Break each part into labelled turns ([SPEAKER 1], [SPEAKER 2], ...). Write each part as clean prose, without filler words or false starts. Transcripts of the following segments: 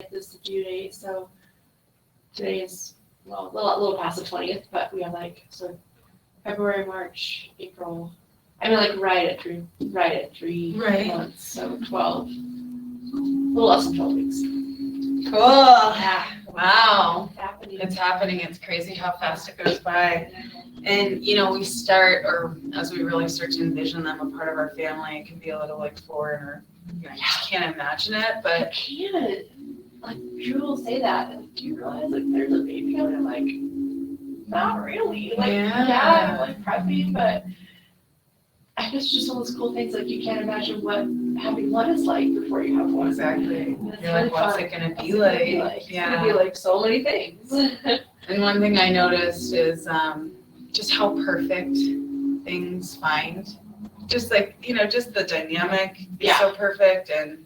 [SPEAKER 1] 20th is the due date, so today is, well, a little past the 20th, but we have like, so February, March, April, I mean like right at 3 months, so 12, a little less than 12 weeks.
[SPEAKER 2] Cool.
[SPEAKER 1] Yeah.
[SPEAKER 2] Wow.
[SPEAKER 1] It's happening.
[SPEAKER 2] It's crazy how fast it goes by. And, you know, we start, or as we really start to envision them a part of our family, it can be a little like foreign, or you know, you just can't imagine it, but.
[SPEAKER 1] I can't. Like, people say that, like, do you realize, like, there's a baby coming? I'm like, not really. Like, yeah, I'm like prepping, but I guess just all those cool things, like, you can't imagine what having one is like before you have one.
[SPEAKER 2] Exactly. You're like, what's it gonna be like?
[SPEAKER 1] Yeah. It's gonna be like so many things.
[SPEAKER 2] And one thing I noticed is just how perfect things find. Just like, you know, just the dynamic is so perfect, and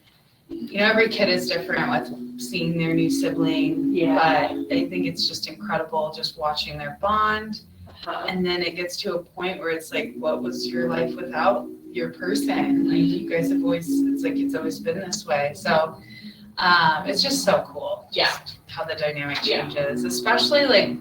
[SPEAKER 2] you know, every kid is different with seeing their new sibling.
[SPEAKER 1] Yeah.
[SPEAKER 2] But I think it's just incredible just watching their bond. And then it gets to a point where it's like, what was your life without your person? Like, you guys have always, it's always been this way. So it's just so cool.
[SPEAKER 1] Yeah.
[SPEAKER 2] How the dynamic changes, especially like,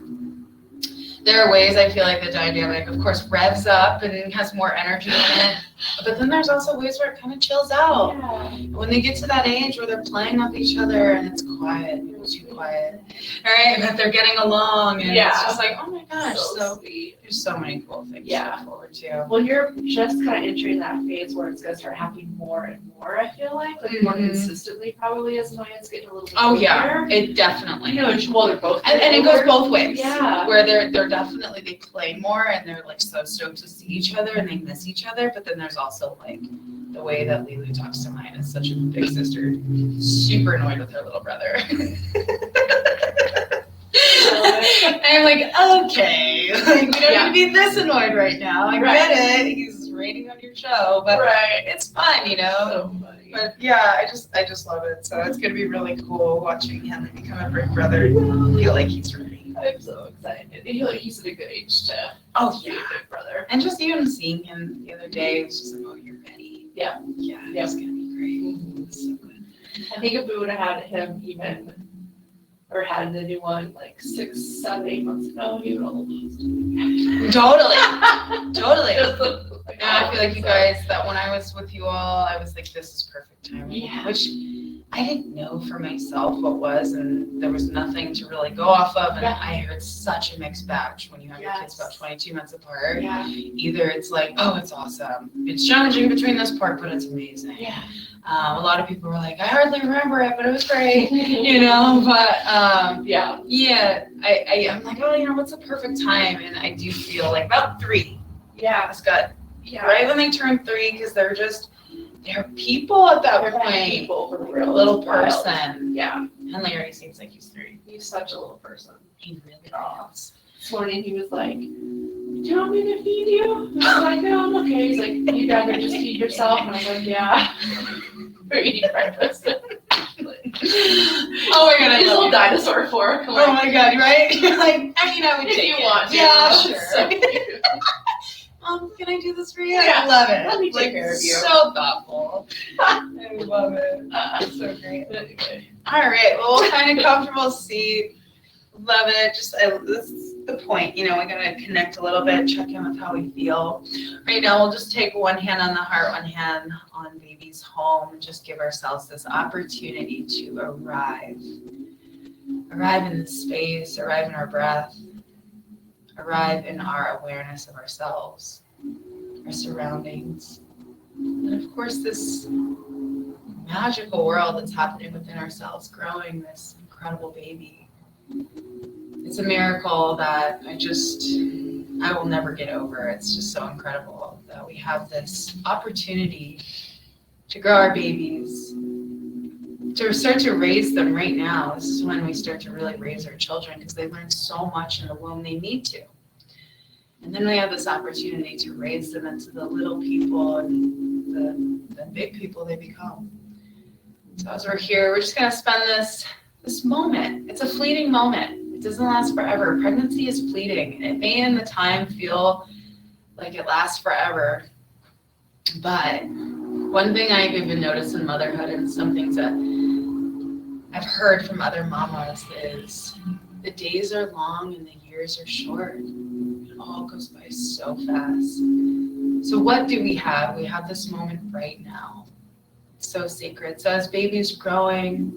[SPEAKER 2] there are ways I feel like the dynamic, of course, revs up and has more energy in it. But then there's also ways where it kind of chills out.
[SPEAKER 1] Yeah.
[SPEAKER 2] When they get to that age where they're playing with each other and it's quiet, it's too quiet, all right, and that they're getting along, and it's just like, oh my gosh, so there's so many cool things to look forward to.
[SPEAKER 1] Well, you're just kind of entering that phase where it's going to start happening more and more, I feel like more consistently probably as Maya's getting a little bit older.
[SPEAKER 2] It definitely.
[SPEAKER 1] You know, well, they're both
[SPEAKER 2] and it goes both ways.
[SPEAKER 1] Yeah.
[SPEAKER 2] Where they're definitely, they play more and they're like so stoked to see each other and they miss each other, but then there's also like the way that Lulu talks to Maya is such a big sister, super annoyed with her little brother. And I'm like, okay, like, we don't need to be this annoyed right now. I get it. He's rating on your show, but it's fun, you know.
[SPEAKER 1] So funny.
[SPEAKER 2] But yeah, I just love it. So it's gonna be really cool watching him become a big brother and feel like he's ready.
[SPEAKER 1] I'm so excited. He's at a good age to be a big brother.
[SPEAKER 2] And just even seeing him the other day, it's just like, oh, you're ready.
[SPEAKER 1] Yeah.
[SPEAKER 2] It's gonna be great. It's so good.
[SPEAKER 1] I think if we would have had him or had the new one like 6, 7, 8 months ago, he would have lost.
[SPEAKER 2] Totally. Yeah, I feel like you guys, that when I was with you all, I was like, this is perfect timing.
[SPEAKER 1] Yeah.
[SPEAKER 2] Which I didn't know for myself what was, and there was nothing to really go off of. And I heard such a mixed batch when you have your kids about 22 months apart.
[SPEAKER 1] Yeah.
[SPEAKER 2] Either it's like, oh, it's awesome. It's challenging between this part, but it's amazing.
[SPEAKER 1] Yeah.
[SPEAKER 2] A lot of people were like, I hardly remember it, but it was great, you know. But I'm like, oh, you know, what's the perfect time? And I do feel like about 3.
[SPEAKER 1] Yeah.
[SPEAKER 2] It's got right when they turn 3, because they're people at that point.
[SPEAKER 1] People for
[SPEAKER 2] a little person.
[SPEAKER 1] Yeah.
[SPEAKER 2] Henley already seems like he's 3.
[SPEAKER 1] He's such a little person.
[SPEAKER 2] He really is.
[SPEAKER 1] This morning he was like, do you want me to feed you? And I was like, no, I'm okay. He's like, you'd rather just feed yourself? And I was like, yeah. We're eating breakfast.
[SPEAKER 2] Oh my god,
[SPEAKER 1] His little dinosaur fork.
[SPEAKER 2] Oh my god, right? You're like, I mean, I would
[SPEAKER 1] if
[SPEAKER 2] take
[SPEAKER 1] you
[SPEAKER 2] it.
[SPEAKER 1] want to.
[SPEAKER 2] Yeah, sure.
[SPEAKER 1] So cute.
[SPEAKER 2] Can I do this for you?
[SPEAKER 1] Yeah.
[SPEAKER 2] I love it.
[SPEAKER 1] Let me take care of you.
[SPEAKER 2] So thoughtful. I love it. It's so great.
[SPEAKER 1] Anyway.
[SPEAKER 2] All right. Well, we'll find a comfortable seat. Love it. Just this is the point. You know, we gotta connect a little bit, check in with how we feel. Right now, we'll just take one hand on the heart, one hand on baby's home. Just give ourselves this opportunity to arrive in the space, arrive in our breath, arrive in our awareness of ourselves, our surroundings, and of course this magical world that's happening within ourselves, growing this incredible baby. It's a miracle that I will never get over. It's just so incredible that we have this opportunity to grow our babies, to start to raise them right now. This is when we start to really raise our children, because they learn so much in the womb they need to. And then we have this opportunity to raise them into the little people and the big people they become. So as we're here, we're just gonna spend this moment. It's a fleeting moment. It doesn't last forever. Pregnancy is fleeting. It may in the time feel like it lasts forever. But one thing I've even noticed in motherhood, and some things that I've heard from other mamas is the days are long and the years are short. It all goes by so fast. So what do we have? We have this moment right now. It's so sacred. So as baby's growing,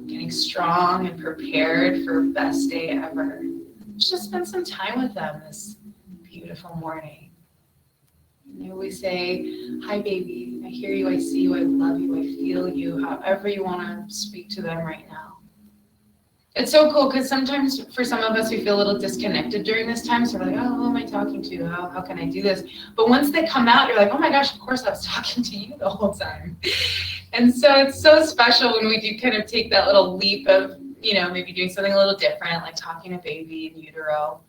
[SPEAKER 2] getting strong and prepared for best day ever, just spend some time with them this beautiful morning. Maybe we say, hi baby, I hear you, I see you, I love you, I feel you, however you want to speak to them right now. It's so cool because sometimes for some of us we feel a little disconnected during this time. So we're like, oh, who am I talking to? How can I do this? But once they come out, you're like, oh my gosh, of course I was talking to you the whole time. And so it's so special when we do kind of take that little leap of, maybe doing something a little different, like talking to baby in utero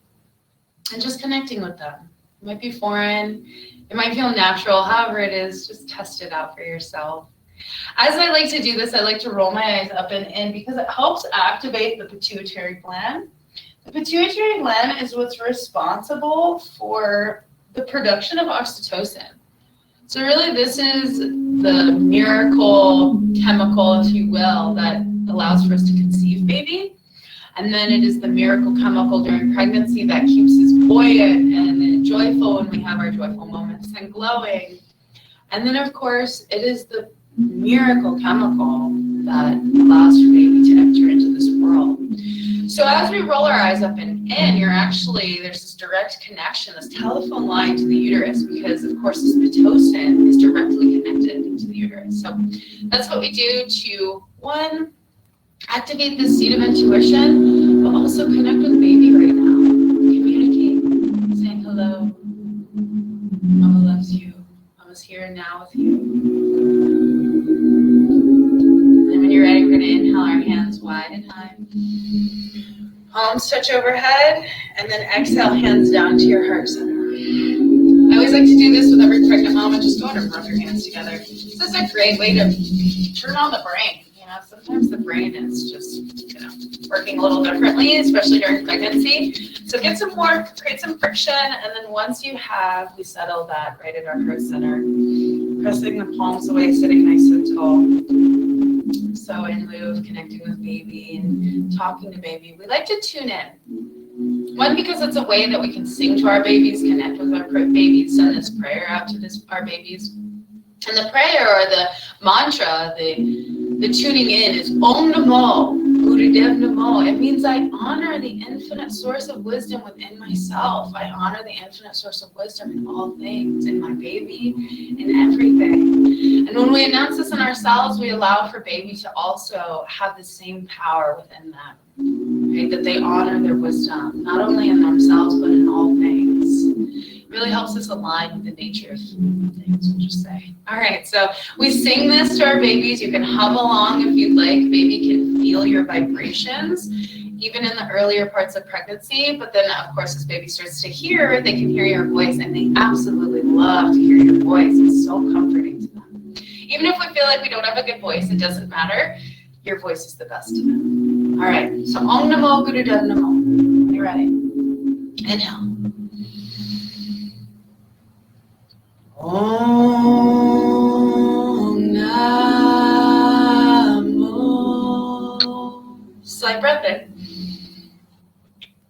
[SPEAKER 2] and just connecting with them. It might be foreign. It might feel natural. However it is, just test it out for yourself. As I like to do this, I like to roll my eyes up and in because it helps activate the pituitary gland. The pituitary gland is what's responsible for the production of oxytocin. So really this is the miracle chemical, if you will, that allows for us to conceive baby. And then it is the miracle chemical during pregnancy that keeps us buoyant and joyful when we have our joyful moments and glowing. And then of course it is the miracle chemical that allows for baby to enter into this world. So as we roll our eyes up and in, there's this direct connection, this telephone line to the uterus, because of course this pitocin is directly connected to the uterus. So that's what we do to, one, activate this seed of intuition, but also connect with baby right now. Communicate, saying hello. Mama loves you. Mama's here now with you. And when you're ready, we're going to inhale our hands wide and high. Palms touch overhead, and then exhale, hands down to your heart center. I always like to do this with every pregnant mom and just go ahead and rub your hands together. This is a great way to turn on the brain. Sometimes the brain is just, working a little differently, especially during pregnancy. So get some work, create some friction, and then once you have, we settle that right at our heart center. Pressing the palms away, sitting nice and tall. So in lieu of connecting with baby and talking to baby, we like to tune in. One, because it's a way that we can sing to our babies, connect with our babies, send this prayer out to our babies. And the prayer or the mantra, the tuning in is Om Namo Gurudev Namo. It means I honor the infinite source of wisdom within myself. I honor the infinite source of wisdom in all things, in my baby, in everything. And when we announce this in ourselves, we allow for baby to also have the same power within them. Right? That they honor their wisdom, not only in themselves, but in all things. Really helps us align with the nature of things, we'll just say. All right, so we sing this to our babies. You can hum along if you'd like. Baby can feel your vibrations, even in the earlier parts of pregnancy. But then, of course, as baby starts to hear, they can hear your voice, and they absolutely love to hear your voice. It's so comforting to them. Even if we feel like we don't have a good voice, it doesn't matter. Your voice is the best to them. All right, so Om Namo Gurudev Namo. You ready? Inhale. Om Namo. Slight breath in.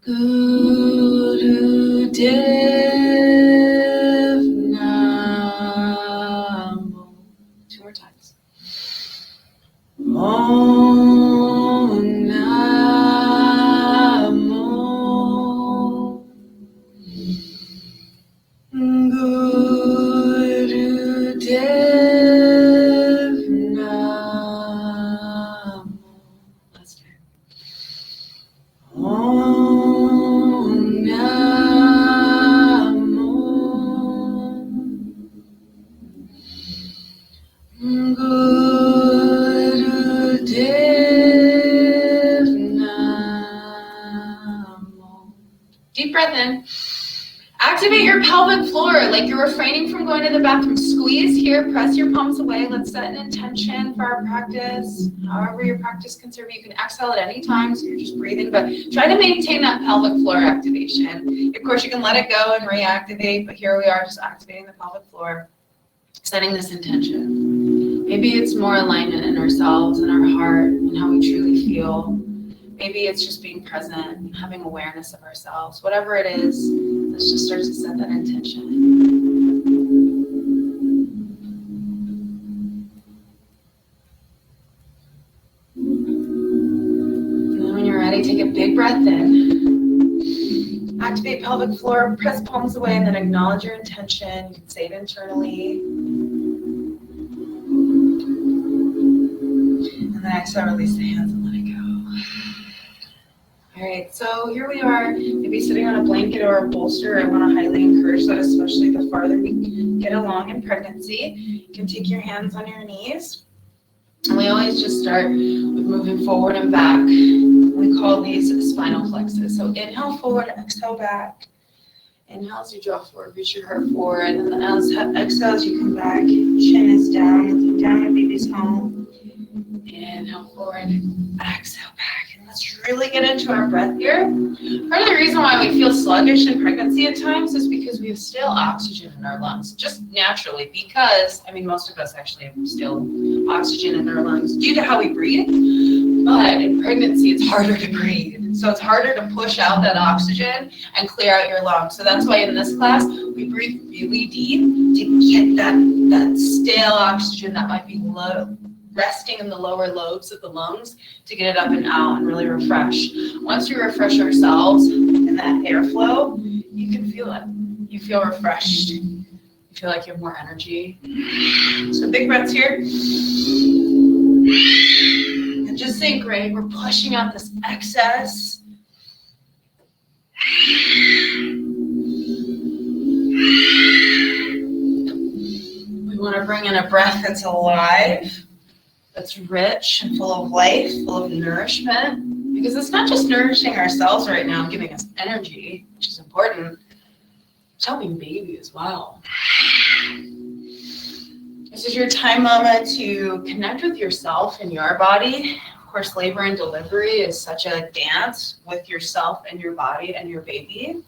[SPEAKER 2] Gurudev Namo. Two more times. Om Namo. Gurudev Namo. Last time. Om Namo. Gurudev Namo. Deep breath in. Activate your pelvic floor like you're refraining from going to the bathroom. Squeeze here, press your palms away. Let's set an intention for our practice. However your practice can serve you. You can exhale at any time, so you're just breathing, but try to maintain that pelvic floor activation. Of course, you can let it go and reactivate, but here we are just activating the pelvic floor, setting this intention. Maybe it's more alignment in ourselves and our heart and how we truly feel. Maybe it's just being present, having awareness of ourselves. Whatever it is, let's just start to set that intention. And then when you're ready, take a big breath in. Activate pelvic floor, press palms away, and then acknowledge your intention. You can say it internally. And then exhale, release the hands and let it go. All right, so here we are, maybe sitting on a blanket or a bolster. I want to highly encourage that, especially the farther we get along in pregnancy. You can take your hands on your knees. And we always just start with moving forward and back. We call these spinal flexes. So inhale forward, exhale back. Inhale as you draw forward, reach your heart forward. And then exhale as you come back. Chin is down, looking down at baby's home. Inhale forward, exhale back. And let's really get into our breath here. Part of the reason why we feel sluggish in pregnancy at times is because we have still oxygen in our lungs, just naturally, because, most of us actually have still oxygen in our lungs due to how we breathe. But in pregnancy, it's harder to breathe. So it's harder to push out that oxygen and clear out your lungs. So that's why in this class, we breathe really deep to get that stale oxygen that might be low, resting in the lower lobes of the lungs, to get it up and out and really refresh. Once we refresh ourselves in that airflow, you can feel it. You feel refreshed. You feel like you have more energy. So big breaths here. And just think, right, we're pushing out this excess. We want to bring in a breath that's alive, that's rich and full of life, full of nourishment, because it's not just nourishing ourselves right now and giving us energy, which is important, it's helping baby as well. This is your time, mama, to connect with yourself and your body. Of course, labor and delivery is such a dance with yourself and your body and your baby.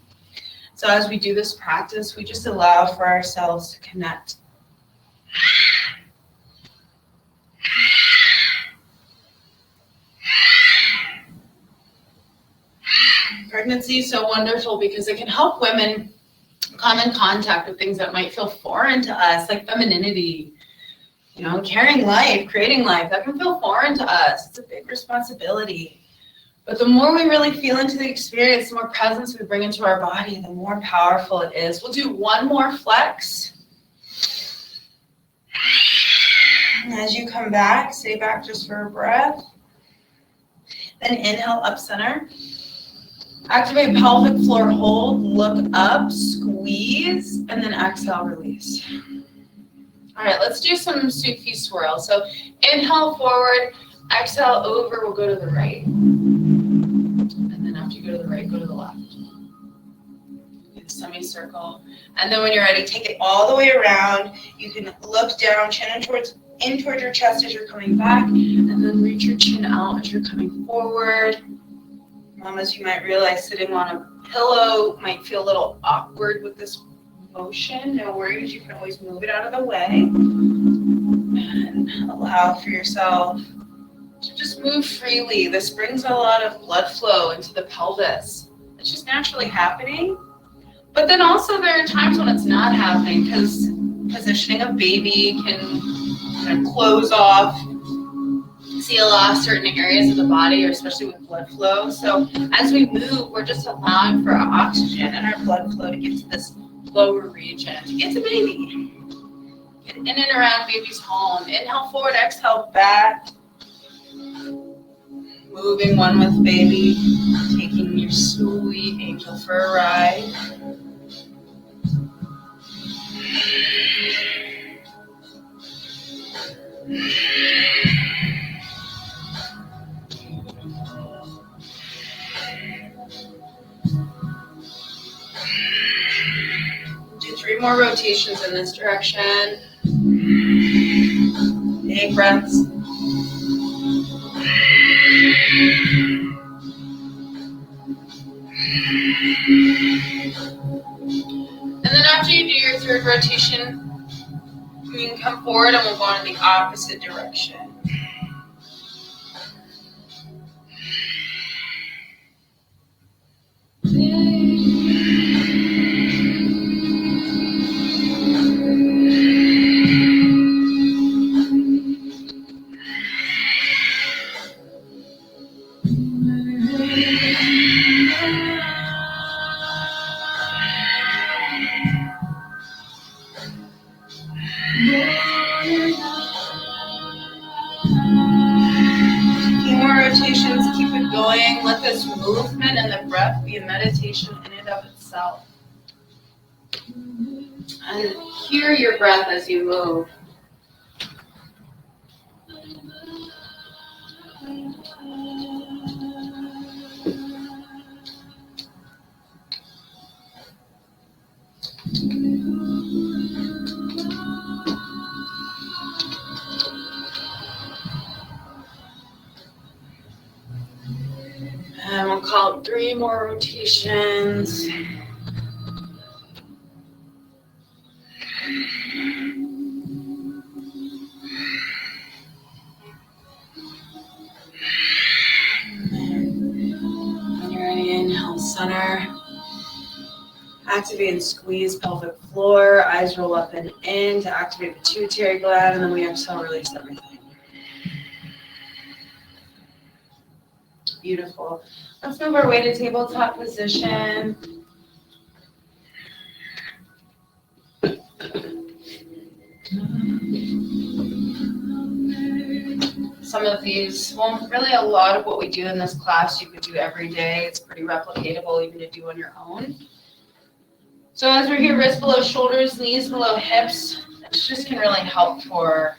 [SPEAKER 2] So as we do this practice, we just allow for ourselves to connect. Pregnancy is so wonderful because it can help women come in contact with things that might feel foreign to us, like femininity, carrying life, creating life. That can feel foreign to us. It's a big responsibility. But the more we really feel into the experience, the more presence we bring into our body, the more powerful it is. We'll do one more flex. And as you come back, stay back just for a breath. Then inhale, up center. Activate pelvic floor hold, look up, squeeze, and then exhale, release. All right, let's do some Suki swirl. So inhale forward, exhale over, we'll go to the right. And then after you go to the right, go to the left. Do the semicircle. And then when you're ready, take it all the way around. You can look down, chin in towards your chest as you're coming back, and then reach your chin out as you're coming forward. Mamas, you might realize sitting on a pillow might feel a little awkward with this motion. No worries, you can always move it out of the way. And allow for yourself to just move freely. This brings a lot of blood flow into the pelvis. It's just naturally happening. But then also there are times when it's not happening, because positioning of baby can kind of close off, seal off certain areas of the body, or especially with blood flow. So as we move, we're just allowing for our oxygen and our blood flow to get to this lower region, to get to baby. Get in and around baby's home. Inhale forward, exhale back. Moving one with baby, taking your sweet angel for a ride. Do 3 more rotations in this direction. Big breaths. And then after you do your 3rd rotation, you can come forward and we'll go in the opposite direction. rotations. Keep it going. Let this movement and the breath be a meditation in and of itself. And hear your breath as you move. And we'll call it 3 more rotations. When you're ready, inhale, center. Activate and squeeze pelvic floor. Eyes roll up and in to activate the pituitary gland, and then we exhale, release everything. Beautiful. Let's move our way to tabletop position. Some of these, well, really a lot of what we do in this class, you could do every day. It's pretty replicatable even to do on your own. So as we're here, wrists below shoulders, knees below hips, this just can really help for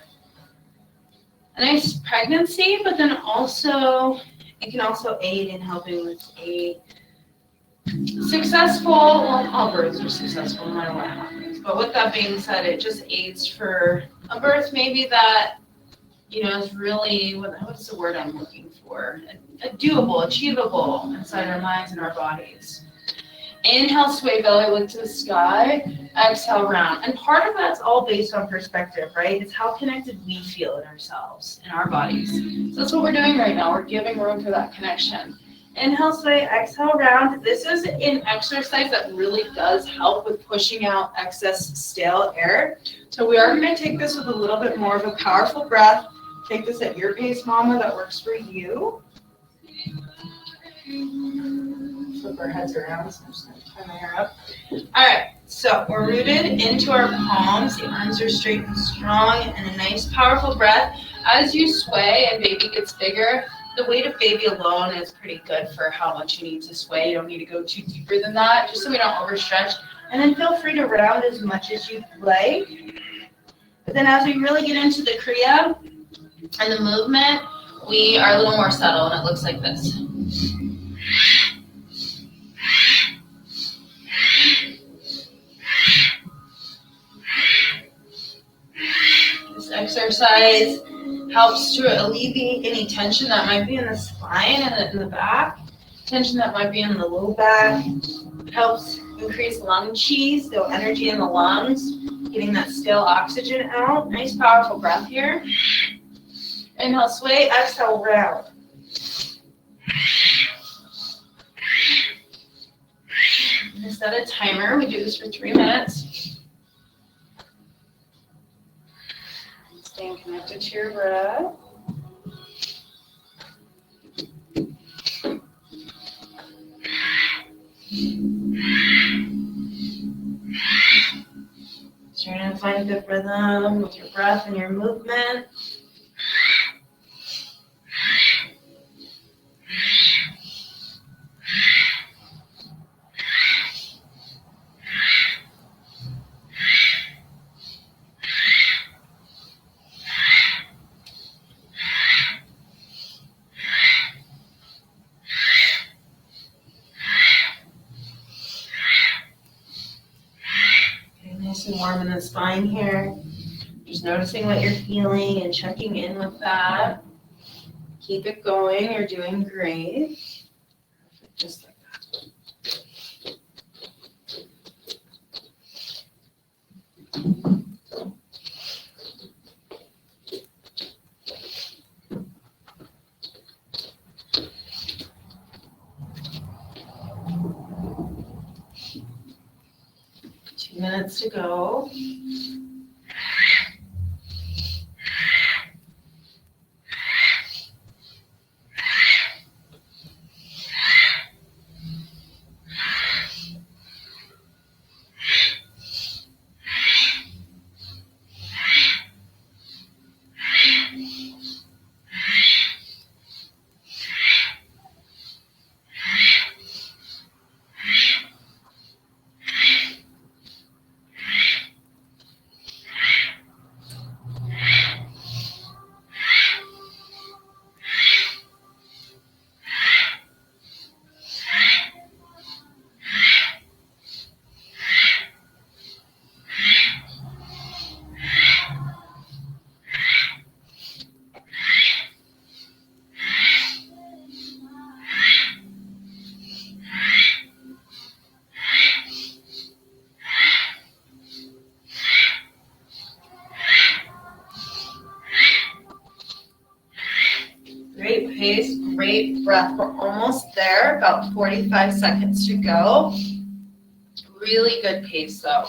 [SPEAKER 2] a nice pregnancy, but then also, it can also aid in helping with a successful, well, all births are successful no matter what happens. But with that being said, it just aids for a birth maybe that, you know, is really, what's the word I'm looking for? Doable, achievable inside our minds and our bodies. Inhale, sway belly, look to the sky. Exhale, round. And part of that's all based on perspective, right? It's how connected we feel in ourselves, in our bodies. So that's what we're doing right now. We're giving room for that connection. Inhale, sway, exhale, round. This is an exercise that really does help with pushing out excess stale air. So we are going to take this with a little bit more of a powerful breath. Take this at your pace, mama, that works for you. Flip our heads around, so I'm just going to turn my hair up. All right, so we're rooted into our palms. The arms are straight and strong, and a nice, powerful breath. As you sway and baby gets bigger, the weight of baby alone is pretty good for how much you need to sway. You don't need to go too deeper than that, just so we don't overstretch. And then feel free to round as much as you'd like. But then as we really get into the Kriya and the movement, we are a little more subtle, and it looks like this. This exercise helps to alleviate any tension that might be in the spine and in the back, tension that might be in the low back. It helps increase lung chi, so energy in the lungs, getting that stale oxygen out. Nice, powerful breath here. Inhale, sway, exhale, round. Set a timer. We do this for 3 minutes. Staying connected to your breath. Starting to find a good rhythm with your breath and your movement. Nice and warm in the spine here. Just noticing what you're feeling and checking in with that. Keep it going. You're doing great. Just like that. 2 minutes to go. great pace, great breath. We're almost there, about 45 seconds to go. Really good pace though.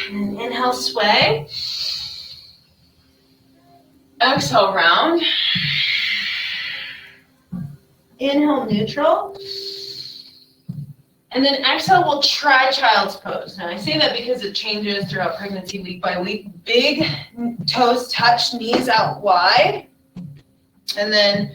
[SPEAKER 2] And inhale, sway. Exhale, round. Inhale, neutral. And then exhale, we'll try child's pose. Now I say that because it changes throughout pregnancy week by week. Big toes touch, knees out wide. And then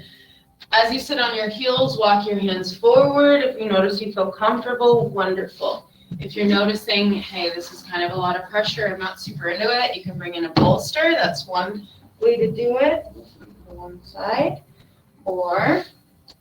[SPEAKER 2] as you sit on your heels, walk your hands forward. If you notice you feel comfortable, wonderful. If you're noticing, hey, this is kind of a lot of pressure, I'm not super into it, you can bring in a bolster. That's one way to do it. On one side. Or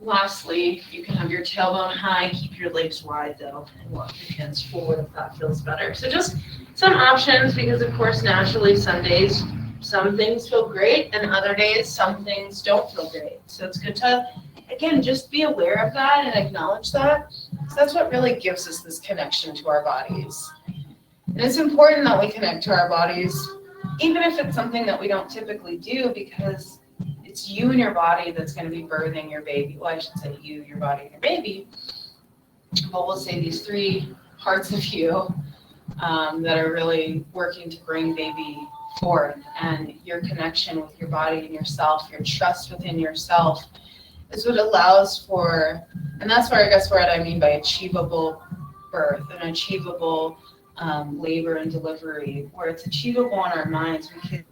[SPEAKER 2] lastly, you can have your tailbone high, keep your legs wide though, and walk your hands forward if that feels better. So just some options, because of course naturally some days some things feel great and other days some things don't feel great. So it's good to, again, just be aware of that and acknowledge that. So that's what really gives us this connection to our bodies. And it's important that we connect to our bodies, even if it's something that we don't typically do, because it's you and your body that's going to be birthing your baby. Well, I should say you, your body, and your baby. But we'll say these three parts of you that are really working to bring baby forth. And your connection with your body and yourself, your trust within yourself, is what allows for, and that's where I guess what I mean by achievable birth and achievable labor and delivery, where it's achievable in our minds. We can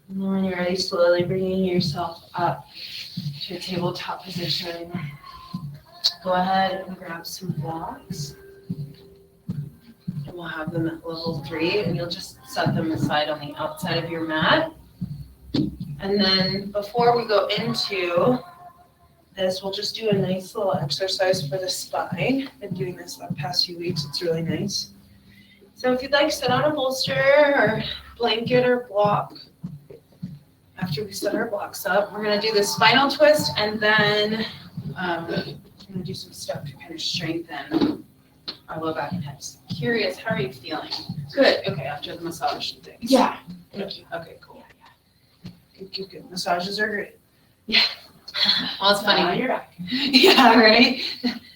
[SPEAKER 2] And then when you're ready, slowly bringing yourself up to a tabletop position. Go ahead and grab some blocks. And we'll have them at level 3, and you'll just set them aside on the outside of your mat. And then before we go into this, we'll just do a nice little exercise for the spine. I've been doing this the past few weeks. It's really nice. So if you'd like, sit on a bolster or blanket or block. After we set our blocks up, we're going to do the spinal twist, and then I'm going to do some stuff to kind of strengthen our low back and hips. Curious, how are you feeling? Good. Okay, after the massage and things.
[SPEAKER 1] Yeah.
[SPEAKER 2] Okay, cool. Good. Massages are great.
[SPEAKER 1] Yeah.
[SPEAKER 2] Well, it's funny.
[SPEAKER 1] On your back.
[SPEAKER 2] Yeah, right?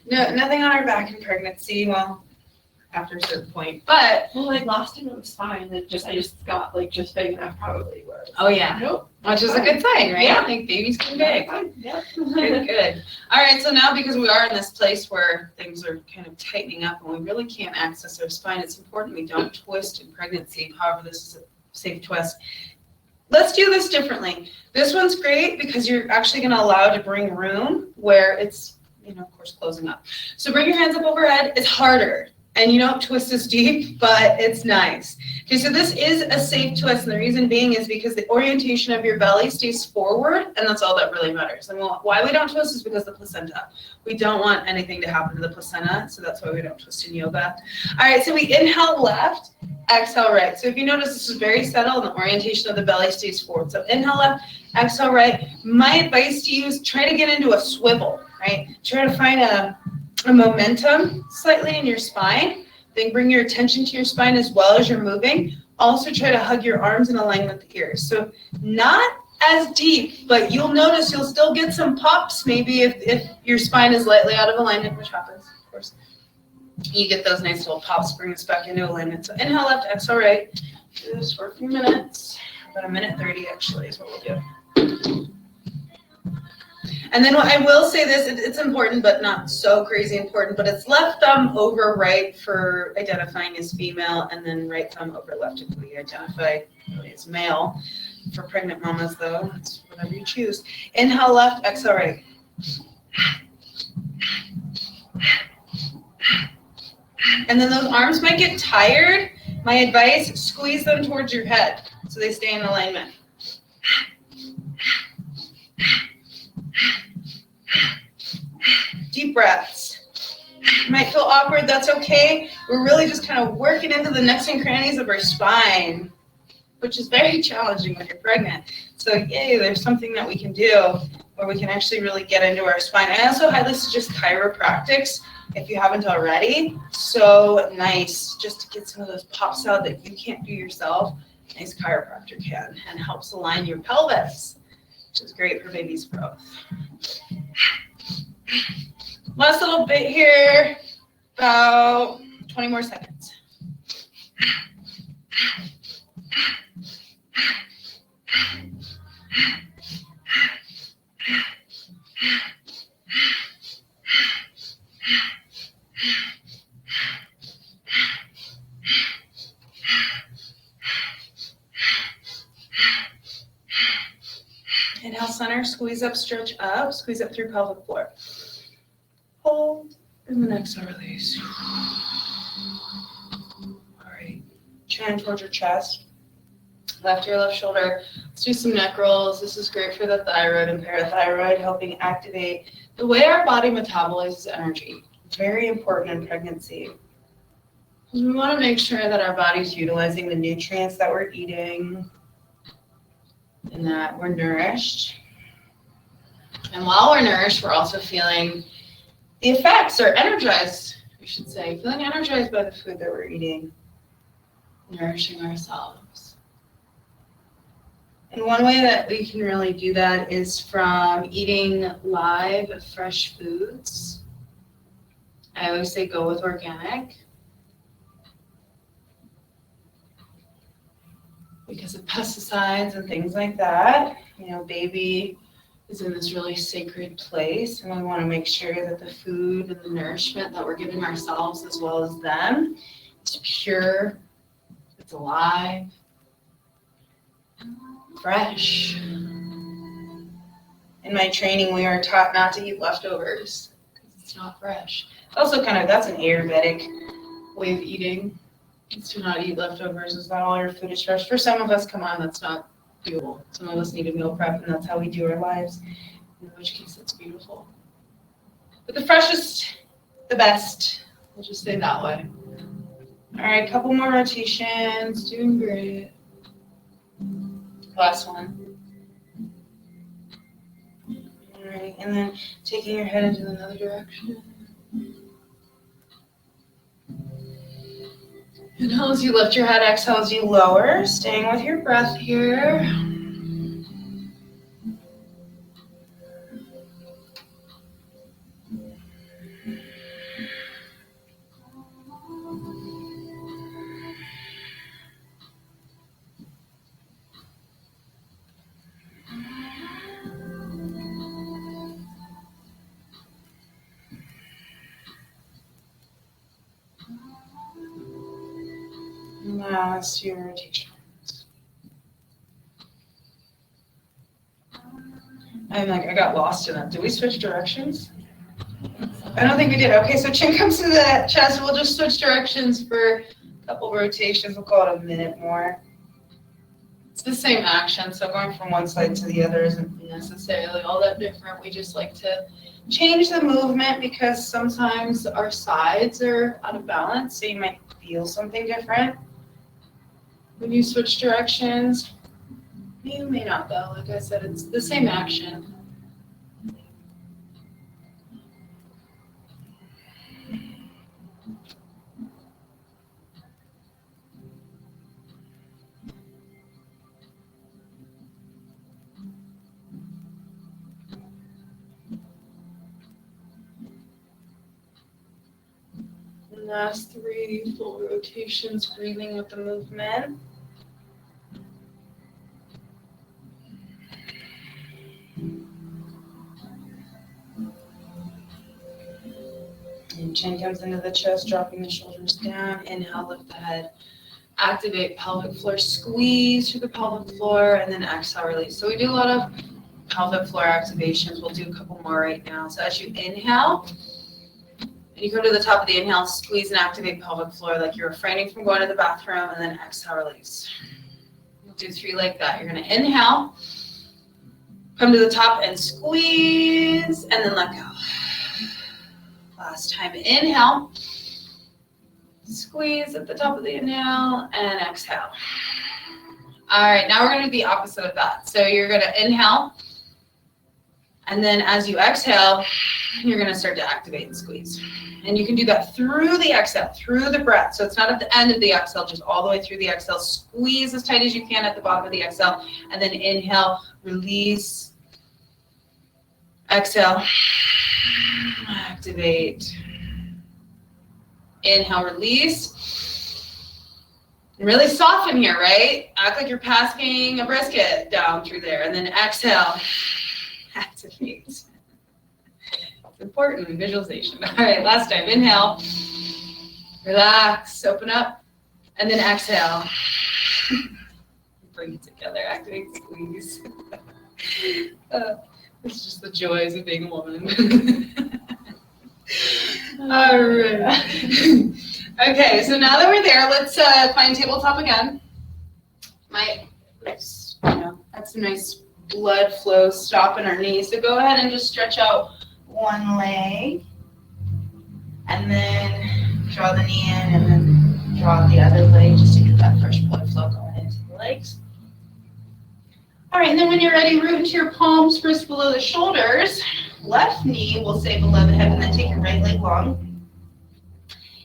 [SPEAKER 2] No, nothing on our back in pregnancy. Well, after a certain point, but
[SPEAKER 1] Well, like last time it was fine. I just got like just big enough probably. Where
[SPEAKER 2] oh yeah,
[SPEAKER 1] nope.
[SPEAKER 2] Which is a good sign, right?
[SPEAKER 1] Yeah.
[SPEAKER 2] Like babies can big.
[SPEAKER 1] Yeah.
[SPEAKER 2] Good. All right, so now because we are in this place where things are kind of tightening up and we really can't access our spine, it's important we don't twist in pregnancy. However, this is a safe twist. Let's do this differently. This one's great because you're actually going to allow to bring room where it's, of course, closing up. So bring your hands up overhead. It's harder. And you don't twist as deep, but it's nice. Okay, so this is a safe twist, and the reason being is because the orientation of your belly stays forward, and that's all that really matters. And why we don't twist is because the placenta. We don't want anything to happen to the placenta, so that's why we don't twist in yoga. All right, so we inhale left, exhale right. So if you notice, this is very settled, and the orientation of the belly stays forward. So inhale left, exhale right. My advice to you is try to get into a swivel, right? Try to find a momentum slightly in your spine. Then bring your attention to your spine as well as you're moving. Also try to hug your arms in alignment with the ears. So not as deep, but you'll notice you'll still get some pops maybe if your spine is slightly out of alignment, which happens, of course. You get those nice little pop springs back into alignment. So inhale left, exhale right. Do this for a few minutes. About 1:30 actually is what we'll do. And then I will say this, it's important, but not so crazy important, but it's left thumb over right for identifying as female, and then right thumb over left if we identify as male. For pregnant mamas, though, it's whatever you choose. Inhale left, exhale right. And then those arms might get tired. My advice, squeeze them towards your head so they stay in alignment. Deep breaths. You might feel awkward, that's okay. We're really just kind of working into the nooks and crannies of our spine, which is very challenging when you're pregnant. So yay, there's something that we can do where we can actually really get into our spine. I also highly suggest chiropractics if you haven't already. So nice just to get some of those pops out that you can't do yourself. Nice chiropractor can, and helps align your pelvis, which is great for baby's growth. Last little bit here, about 20 more seconds. Inhale, center, squeeze up, stretch up, squeeze up through pelvic floor. Hold, and then exhale, release. All right, chin towards your chest. Left ear, left shoulder. Let's do some neck rolls. This is great for the thyroid and parathyroid, helping activate the way our body metabolizes energy. Very important in pregnancy. We want to make sure that our body's utilizing the nutrients that we're eating and that we're nourished. And while we're nourished, we're also feeling the effects, or energized, we should say, feeling energized by the food that we're eating, nourishing ourselves. And one way that we can really do that is from eating live, fresh foods. I always say go with organic, because of pesticides and things like that. You know, baby is in this really sacred place, and we want to make sure that the food and the nourishment that we're giving ourselves as well as them is pure, it's alive, fresh. In my training, we are taught not to eat leftovers because it's not fresh. It's also that's an Ayurvedic way of eating. It's to not eat leftovers. It's not all your food is fresh. For some of us, come on, that's not doable. Some of us need a meal prep, and that's how we do our lives, in which case it's beautiful. But the freshest, the best. We'll just say that way. All right, couple more rotations. Doing great. Last one. All right, and then taking your head into another direction. Inhale as you lift your head, exhale as you lower, staying with your breath here. Now let's do your rotations. I got lost in it. Did we switch directions? I don't think we did. Okay, so chin comes to the chest. We'll just switch directions for a couple rotations. We'll call it a minute more. It's the same action, so going from one side to the other isn't necessarily all that different. We just like to change the movement because sometimes our sides are out of balance, so you might feel something different when you switch directions. You may not though. Like I said, it's the same action. And Last 3 full rotations, breathing with the movement. And chin comes into the chest, dropping the shoulders down. Inhale, lift the head. Activate pelvic floor, squeeze through the pelvic floor, and then exhale, release. So we do a lot of pelvic floor activations. We'll do a couple more right now. So as you inhale, and you go to the top of the inhale, squeeze and activate pelvic floor like you're refraining from going to the bathroom, and then exhale, release. We'll do 3 like that. You're gonna inhale, come to the top and squeeze, and then let go. Last time, inhale, squeeze at the top of the inhale, and exhale. All right, now we're gonna do the opposite of that. So you're gonna inhale, and then as you exhale, you're gonna start to activate and squeeze. And you can do that through the exhale, through the breath. So it's not at the end of the exhale, just all the way through the exhale. Squeeze as tight as you can at the bottom of the exhale, and then inhale, release, exhale, activate. Inhale, release. And really soften here, right? Act like you're passing a brisket down through there. And then exhale, activate. It's important, visualization. All right, last time. Inhale, relax, open up, and then exhale. Bring it together, activate, squeeze. It's just the joys of being a woman. All right. Okay, so now that we're there, let's find tabletop again. That's some nice blood flow, stop in our knees. So go ahead and just stretch out one leg, and then draw the knee in, and then draw the other leg just to get that fresh blood flow going into the legs. All right, and then when you're ready, root into your palms, first below the shoulders. Left knee will stay below the hip, and then take your right leg long.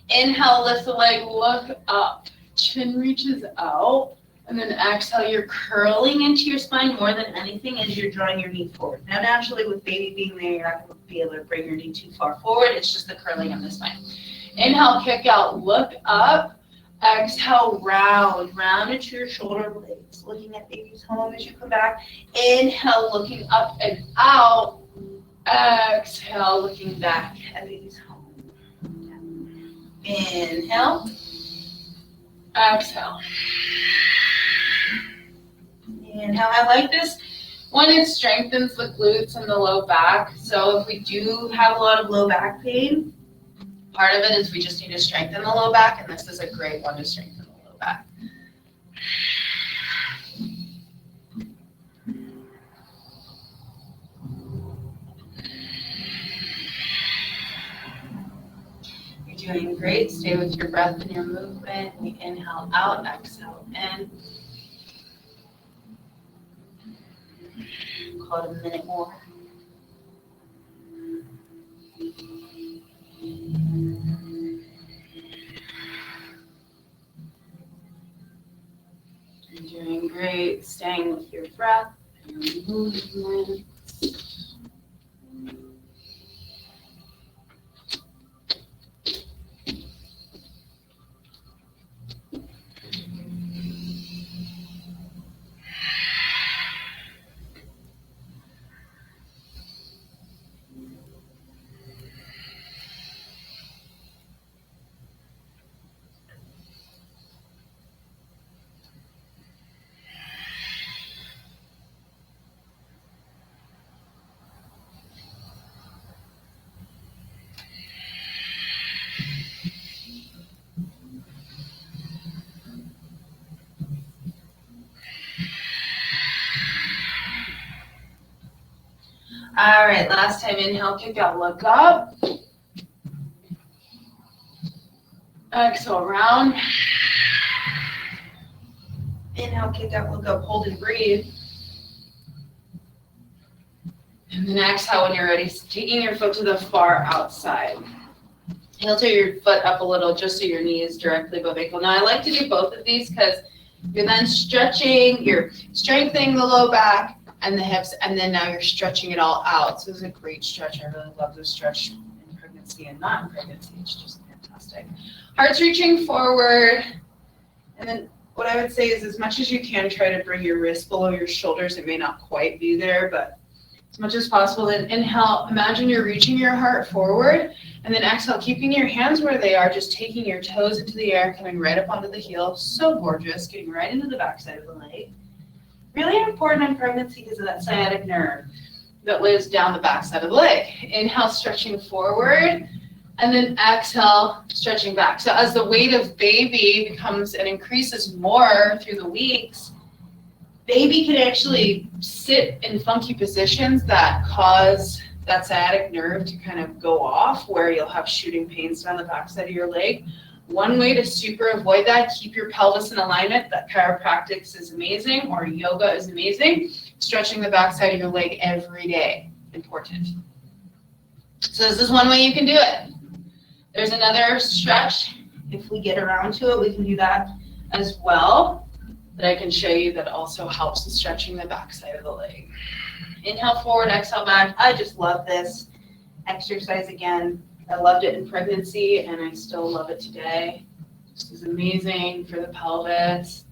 [SPEAKER 2] Inhale, lift the leg, look up. Chin reaches out, and then exhale, you're curling into your spine more than anything as you're drawing your knee forward. Now, naturally, with baby being there, you're not going to be able to bring your knee too far forward. It's just the curling of the spine. Inhale, kick out, look up. Exhale, round into your shoulder blades. Looking at baby's home as you come back. Inhale, looking up and out. Exhale, looking back at baby's home. Inhale. Exhale. Inhale. I like this one. It strengthens the glutes and the low back. So if we do have a lot of low back pain, part of it is we just need to strengthen the low back, and this is a great one to strengthen the low back. You're doing great. Stay with your breath and your movement. We inhale out, exhale in. Call it a minute more. You're doing great. Staying with your breath and your movement. All right, last time, inhale, kick out, look up. Exhale, round. Inhale, kick out, look up, hold and breathe. And then exhale when you're ready, taking your foot to the far outside. Heel to your foot up a little just so your knee is directly above ankle. Now I like to do both of these because you're then stretching, you're strengthening the low back and the hips, and then now you're stretching it all out. So this is a great stretch. I really love this stretch in pregnancy and not in pregnancy. It's just fantastic. Fantastic. Heart's reaching forward. And then what I would say is as much as you can, try to bring your wrist below your shoulders. It may not quite be there, but as much as possible. Then inhale, imagine you're reaching your heart forward. And then exhale, keeping your hands where they are, just taking your toes into the air, coming right up onto the heel. So gorgeous, getting right into the backside of the leg. Really important in pregnancy because of that sciatic nerve that lives down the backside of the leg. Inhale, stretching forward, and then exhale, stretching back. So as the weight of baby becomes and increases more through the weeks, baby can actually sit in funky positions that cause that sciatic nerve to kind of go off, where you'll have shooting pains down the backside of your leg. One way to super avoid that, keep your pelvis in alignment. That chiropractics is amazing, or yoga is amazing. Stretching the backside of your leg every day, important. So this is one way you can do it. There's another stretch. If we get around to it, we can do that as well, that I can show you that also helps with stretching the backside of the leg. Inhale forward, exhale back. I just love this exercise again. I loved it in pregnancy and I still love it today. This is amazing for the pelvis.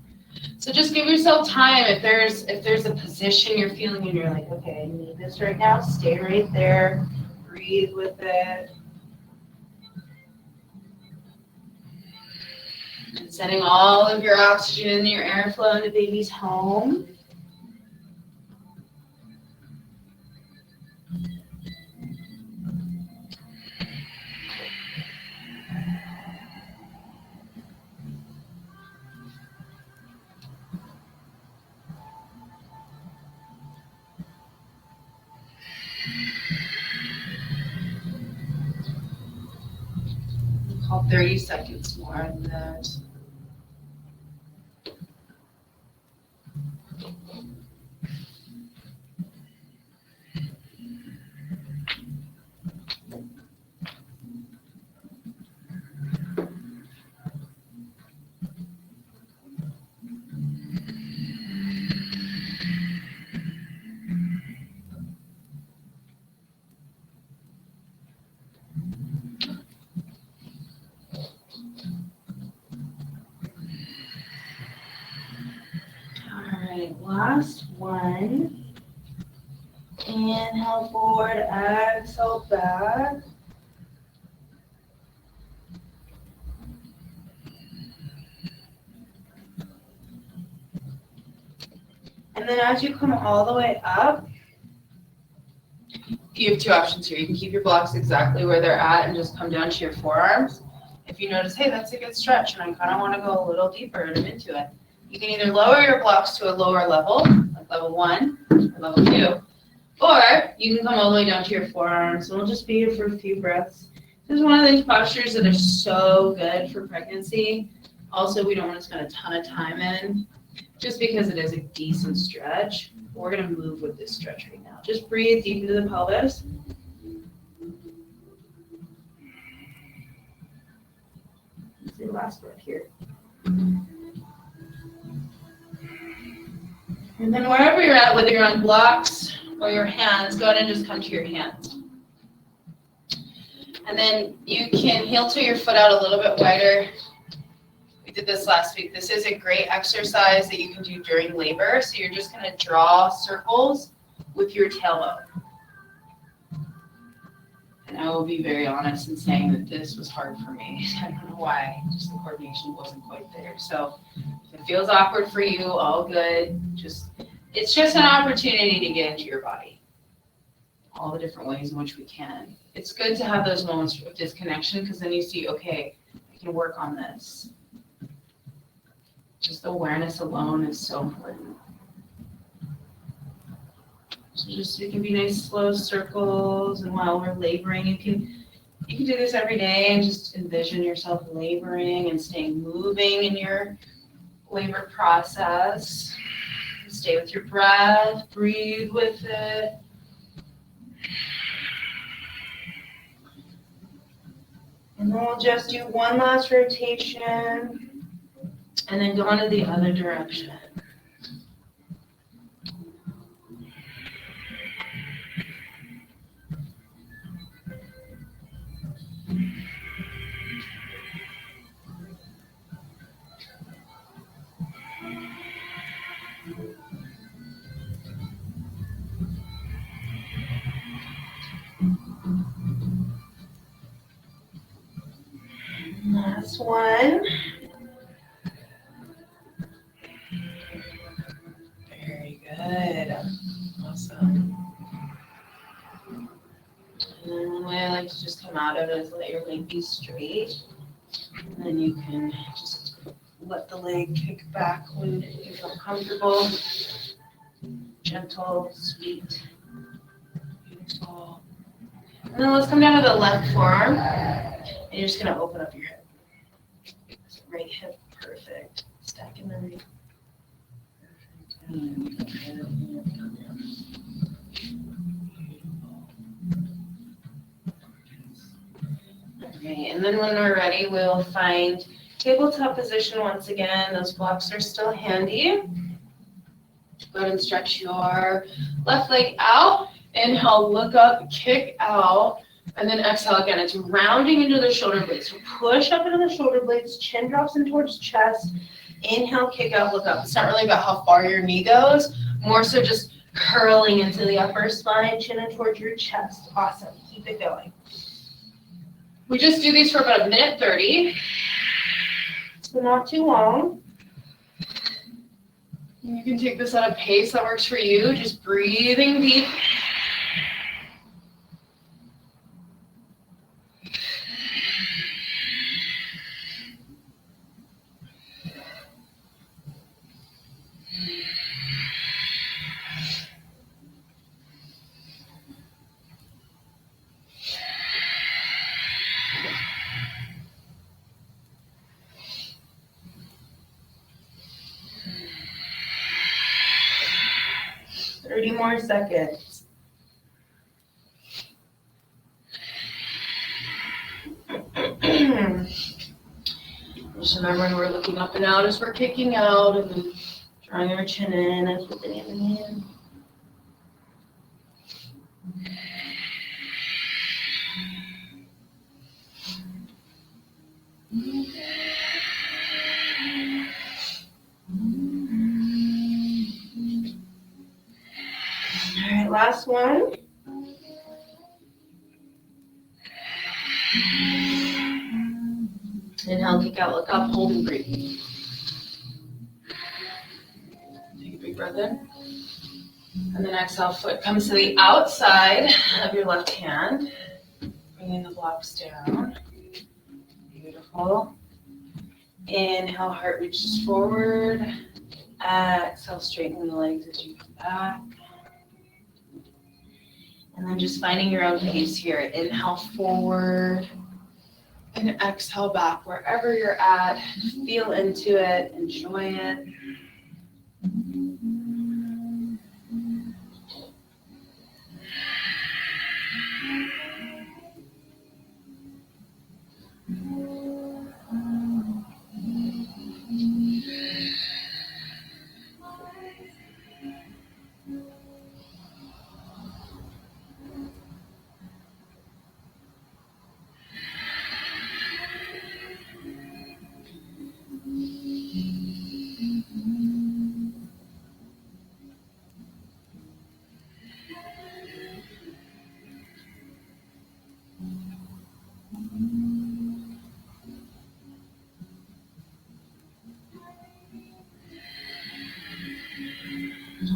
[SPEAKER 2] So just give yourself time. If there's a position you're feeling and you're like, okay, I need this right now, stay right there. Breathe with it. And sending all of your oxygen and your airflow into baby's home. Call 30 seconds more on that. Last one. Inhale forward, exhale back. And then as you come all the way up, you have two options here. You can keep your blocks exactly where they're at and just come down to your forearms. If you notice, hey, that's a good stretch and I kind of want to go a little deeper and I'm into it. You can either lower your blocks to a lower level, like level 1 or level 2, or you can come all the way down to your forearms, and we'll just be here for a few breaths. This is one of these postures that are so good for pregnancy. Also, we don't want to spend a ton of time in, just because it is a decent stretch. We're going to move with this stretch right now. Just breathe deep into the pelvis. Let's do the last breath here. And then wherever you're at, whether you're on blocks or your hands, go ahead and just come to your hands. And then you can heel to your foot out a little bit wider. We did this last week. This is a great exercise that you can do during labor. So you're just going to draw circles with your tailbone. And I will be very honest in saying that this was hard for me. I don't know why, just the coordination wasn't quite there. So if it feels awkward for you, all good. It's just an opportunity to get into your body. All the different ways in which we can. It's good to have those moments of disconnection because then you see, okay, I can work on this. Just awareness alone is so important. So it can be nice slow circles, and while we're laboring, you can do this every day and just envision yourself laboring and staying moving in your labor process. Stay with your breath, breathe with it. And then we'll just do one last rotation and then go into the other direction. Last one. Very good. Awesome. And then the way I like to just come out of it is let your leg be straight. And then you can just let the leg kick back when you feel comfortable. Gentle, sweet, beautiful. And then let's come down to the left forearm. And you're just going to open up your hip. Right hip, perfect. Stacking the right. Okay, and then when we're ready, we'll find tabletop position once again. Those blocks are still handy. Go ahead and stretch your left leg out. Inhale, look up, kick out. And then exhale again. It's rounding into the shoulder blades. So push up into the shoulder blades. Chin drops in towards chest. Inhale, kick out, look up. It's not really about how far your knee goes. More so just curling into the upper spine, chin in towards your chest. Awesome. Keep it going. We just do these for about 1:30. So not too long. You can take this at a pace that works for you. Just breathing deep. More seconds. Just remembering we're looking up and out as we're kicking out, and then drawing our chin in as we're breathing in. All right, last one. Inhale, kick out, look up, hold and breathe. Take a big breath in. And then exhale, foot comes to the outside of your left hand. Bringing the blocks down. Beautiful. Inhale, heart reaches forward. Exhale, straighten the legs as you come back. And then just finding your own pace here. Inhale forward and exhale back wherever you're at. Feel into it, enjoy it.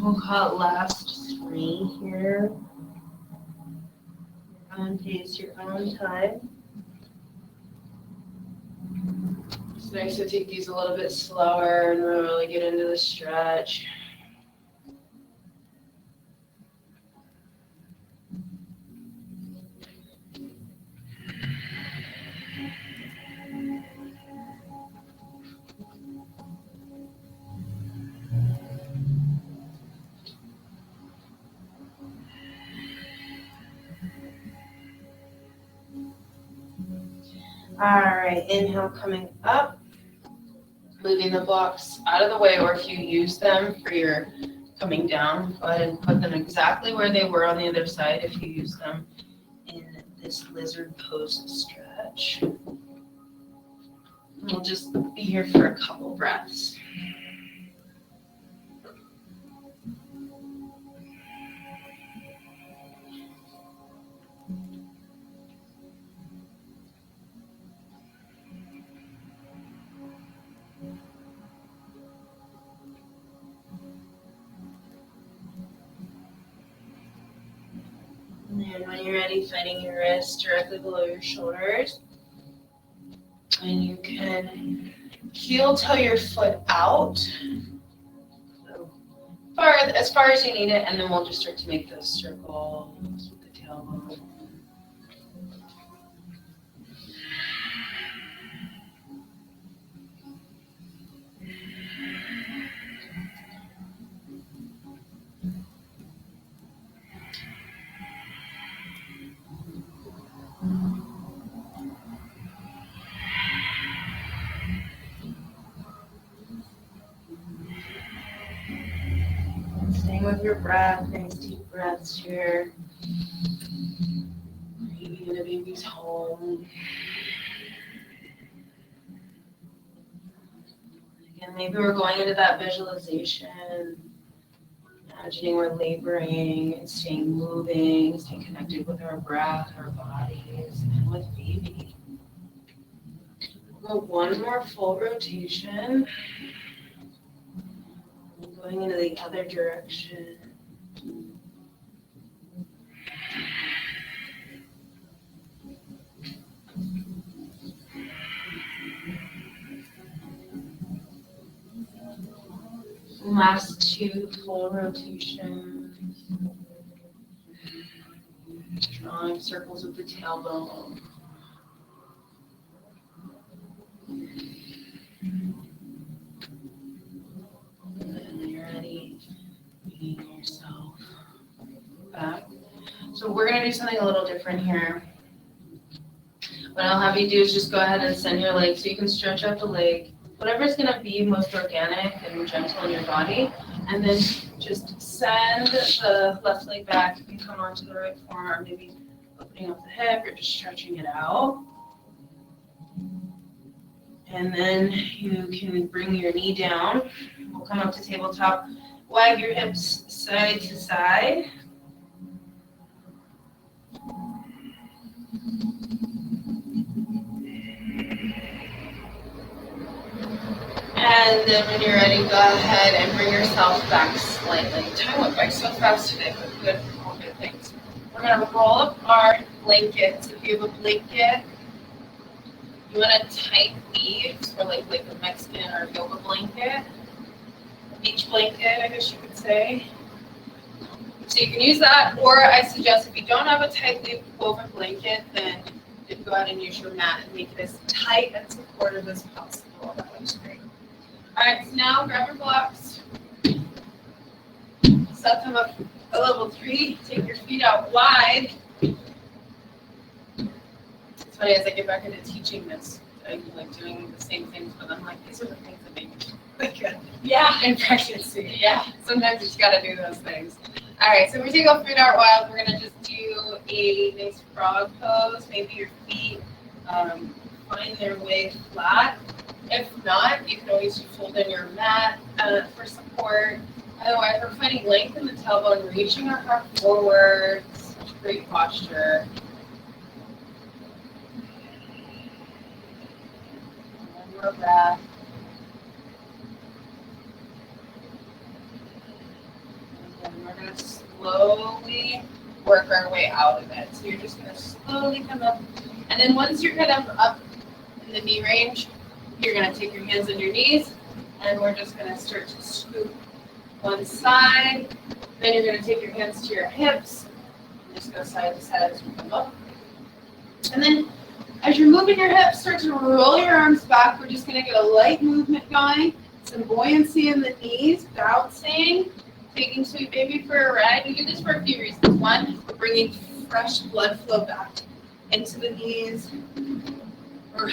[SPEAKER 2] We'll call it last three here. Your own pace, your own time. It's nice to take these a little bit slower and really get into the stretch. All right, inhale coming up, moving the blocks out of the way, or if you use them for your coming down, go ahead and put them exactly where they were on the other side if you use them in this lizard pose stretch. We'll just be here for a couple breaths. And then when you're ready, finding your wrist directly below your shoulders. And you can heel toe your foot out. So as far as you need it, and then we'll just start to make those circles with the tailbone. Staying with your breath, nice deep breaths here. Breathing into baby's home. Again, maybe we're going into that visualization, imagining we're laboring and staying moving, staying connected with our breath, our bodies, and with baby. We'll go one more full rotation. Going into the other direction. Last two full rotations. Drawing circles with the tailbone. And then when you're ready, bringing yourself back. So we're going to do something a little different here. What I'll have you do is just go ahead and send your leg so you can stretch out the leg. Whatever's going to be most organic and gentle in your body. And then just send the left leg back. You can come onto the right forearm, maybe opening up the hip or just stretching it out. And then you can bring your knee down. We'll come up to tabletop. Wag your hips side to side. And then when you're ready, go ahead and bring yourself back slightly. Time went by so fast today, but good, all good things. We're going to roll up our blankets. If you have a blanket, you want a tight leaves, or like a Mexican or yoga blanket, a beach blanket, I guess you could say. So you can use that, or I suggest if you don't have a tight leaf woven blanket, then you can go ahead and use your mat and make it as tight and supportive as possible. That looks great. All right, so now grab your blocks, set them up at level 3, take your feet out wide. It's funny, as I get back into teaching this, I'm like doing the same things, but I'm like, these are the things that make me like yeah, in pregnancy. Yeah, sometimes you just got to do those things. All right, so we take our feet out wide. We're going to just do a nice frog pose. Maybe your feet find their way flat. If not, you can always fold in your mat for support. Otherwise, we're finding length in the tailbone, reaching our heart forward. Such great posture. One more breath. And then we're going to slowly work our way out of it. So you're just going to slowly come up. And then once you're kind of up in the knee range, you're going to take your hands on your knees, and we're just going to start to scoop one side. Then you're going to take your hands to your hips, and just go side to side as we come up. And then as you're moving your hips, start to roll your arms back. We're just going to get a light movement going, some buoyancy in the knees, bouncing, taking Sweet Baby for a ride. We do this for a few reasons. One, we're bringing fresh blood flow back into the knees. We're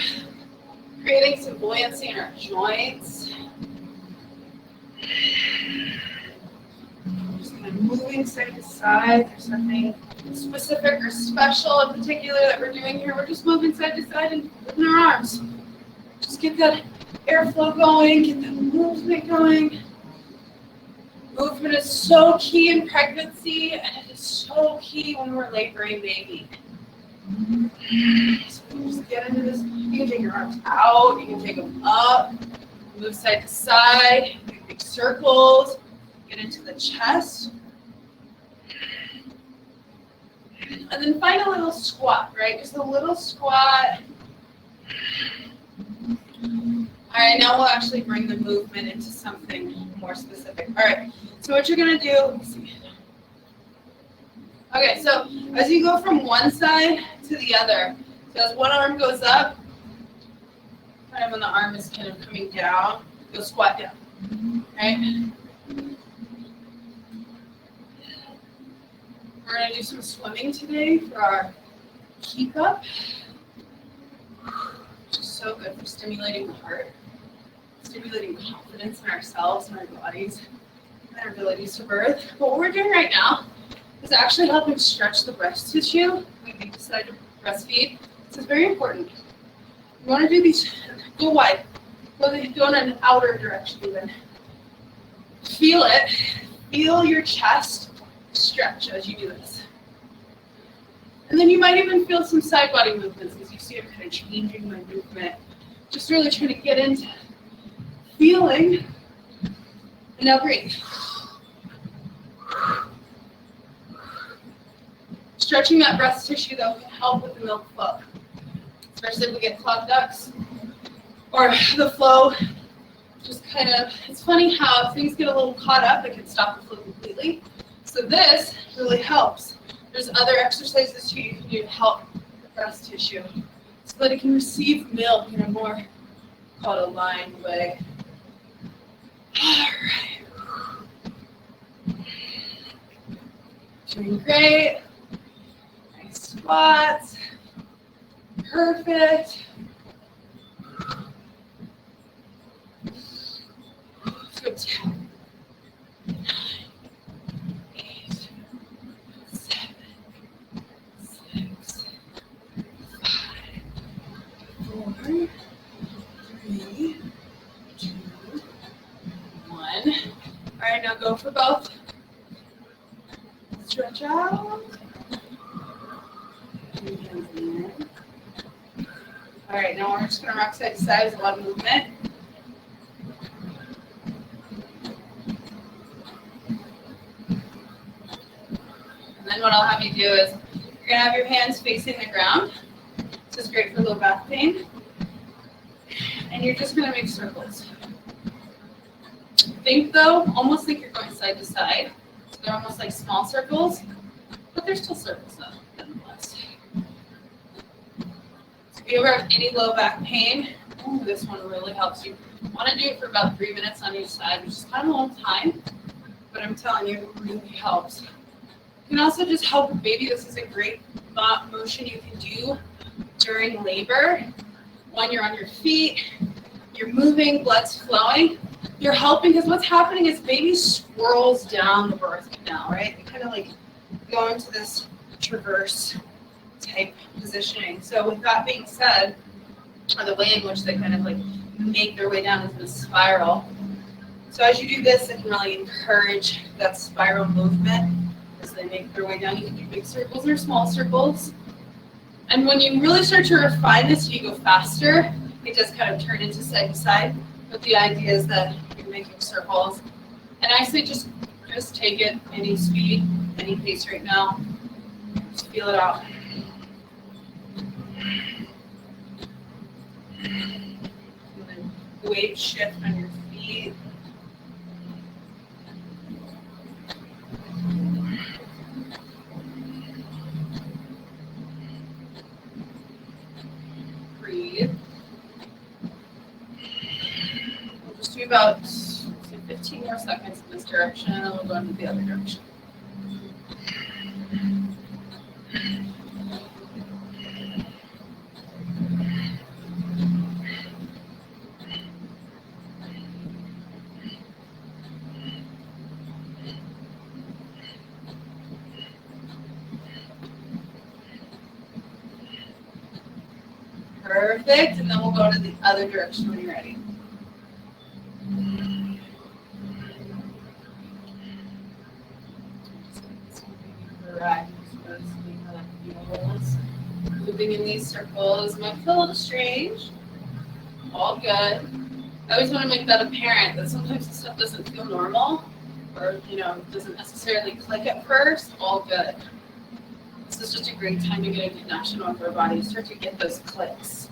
[SPEAKER 2] creating some buoyancy in our joints. Just kind of moving side to side. There's nothing specific or special in particular that we're doing here. We're just moving side to side and moving our arms. Just get that airflow going, get that movement going. Movement is so key in pregnancy, and it is so key when we're laboring baby. So just get into this. You can take your arms out, you can take them up, move side to side, make big circles, get into the chest. And then find a little squat, right? Just a little squat. All right, now we'll actually bring the movement into something more specific. All right, so what you're gonna do, okay, so as you go from one side to the other, so as one arm goes up, kind of when the arm is kind of coming down, you'll squat down, right? We're gonna do some swimming today for our keep up. Just so good for stimulating the heart, stimulating confidence in ourselves and our bodies, and our abilities to birth. But what we're doing right now is actually helping stretch the breast tissue when we decide to breastfeed. This is very important. You want to do these, go wide, go in an outer direction even. Feel it, feel your chest stretch as you do this. And then you might even feel some side body movements as you see I'm kind of changing my movement. Just really trying to get into feeling. And now breathe. Stretching that breast tissue though can help with the milk flow, especially if we get clogged ducts or the flow just kind of, it's funny how if things get a little caught up, it can stop the flow completely. So this really helps. There's other exercises too you can do to help the breast tissue so that it can receive milk in a more called aligned way. All right. Doing great. Nice squats. Perfect. Let's go 10, 9, 8, 7, 6, 5, 4, 3, 2, 1. All right, now go for both. Stretch out. All right, now we're just going to rock side to side with a lot of movement. And then what I'll have you do is you're going to have your hands facing the ground. This is great for low back pain. And you're just going to make circles. Think though, almost like you're going side to side. So they're almost like small circles, but they're still circles though, nonetheless. So if you ever have any low back pain, this one really helps you. Want to do it for about 3 minutes on each side, which is kind of a long time, but I'm telling you, it really helps. You can also just help with baby. This is a great motion you can do during labor. When you're on your feet, you're moving, blood's flowing. You're helping because what's happening is baby swirls down the birth canal, right? They kind of like go into this traverse type positioning. So with that being said, or the way in which they kind of like make their way down into the spiral. So as you do this, it can really encourage that spiral movement as they make their way down. You can do big circles or small circles. And when you really start to refine this, you go faster. It does kind of turn into side to side. But the idea is that you're making circles. And I say just take it any speed, any pace right now. Just feel it out. And then weight shift on your feet. Breathe. We'll just do about 15 more seconds in this direction, and then we'll go into the other direction. Perfect, and then we'll go to the other direction when you're ready. Correct. Moving in these circles might feel a little strange. All good. I always want to make that apparent that sometimes this stuff doesn't feel normal or, doesn't necessarily click at first. All good. This is just a great time to get a connection with our body. Start to get those clicks,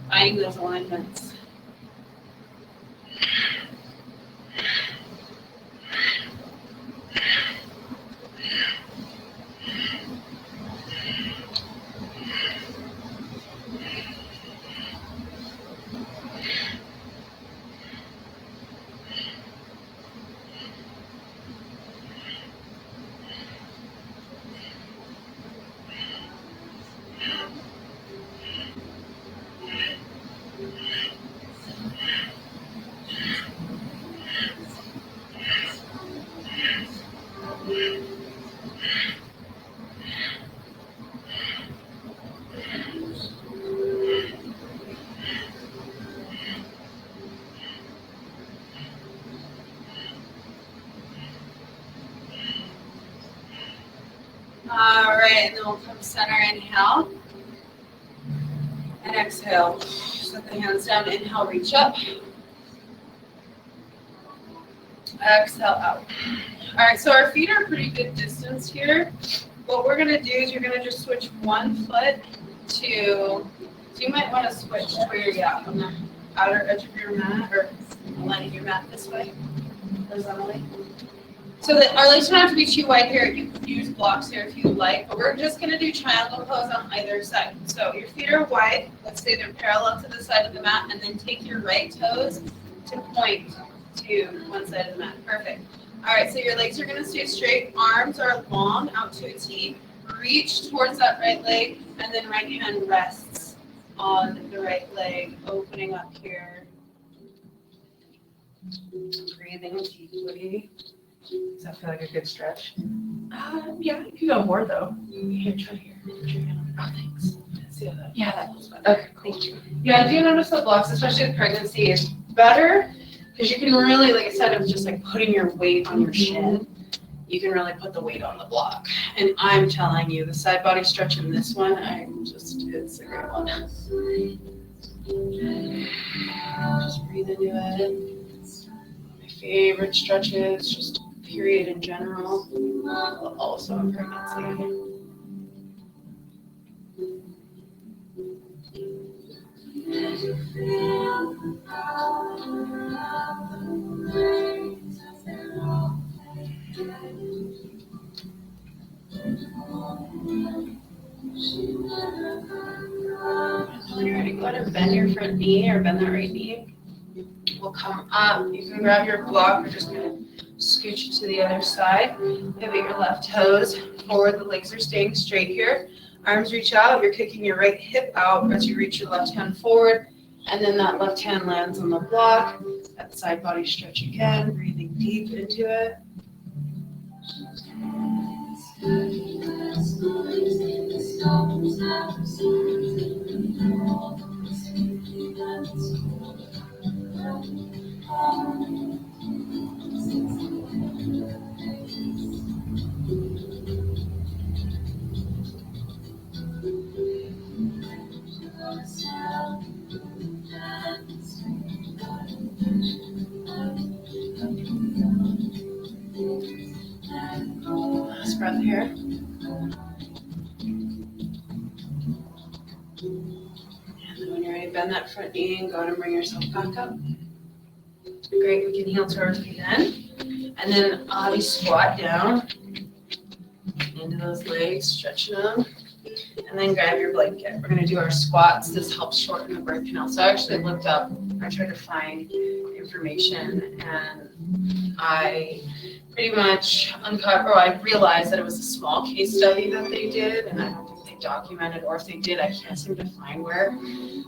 [SPEAKER 2] finding those alignments. All right, and then we'll come center, inhale, and exhale. Set the hands down, inhale, reach up. Exhale out. All right, so our feet are a pretty good distance here. What we're gonna do is you're gonna just switch one foot to, so you might wanna switch to where you're at on the outer edge of your mat, or aligning your mat this way, horizontally. So that our legs don't have to be too wide here. You can use blocks here if you like, but we're just gonna do triangle pose on either side. So your feet are wide, let's say they're parallel to the side of the mat, and then take your right toes to point to one side of the mat. Perfect. All right, so your legs are gonna stay straight, arms are long out to a T. Reach towards that right leg, and then right hand rests on the right leg, opening up here. Breathing deeply. Does that feel like a good stretch?
[SPEAKER 1] Yeah, you can go more though.
[SPEAKER 2] Here, try here. Oh, thanks. See how that.
[SPEAKER 1] Yeah, that feels better.
[SPEAKER 2] Okay, thank you. Yeah, do you notice the blocks, especially with pregnancy, is better because you can really, like I said, of just like putting your weight on your shin. You can really put the weight on the block. And I'm telling you, the side body stretch in this one, it's a great one. Just breathe into it. My favorite stretches, just period in general, but also in pregnancy. When you're ready, go ahead and bend your front knee or bend that right knee. We'll come up. You can grab your block. We're just going to scooch it to the other side. Pivot your left toes forward. The legs are staying straight here. Arms reach out. You're kicking your right hip out as you reach your left hand forward. And then that left hand lands on the block. That side body stretch again. Breathing deep into it. Last breath here. And then when you're ready, bend that front knee and go ahead and bring yourself back up. Great, we can heel to our feet in. And then body squat down into those legs, stretching them. And then grab your blanket. We're going to do our squats. This helps shorten the birth canal. So I actually looked up, I tried to find information, and I pretty much I realized that it was a small case study that they did, and I don't think they documented, or if they did, I can't seem to find where.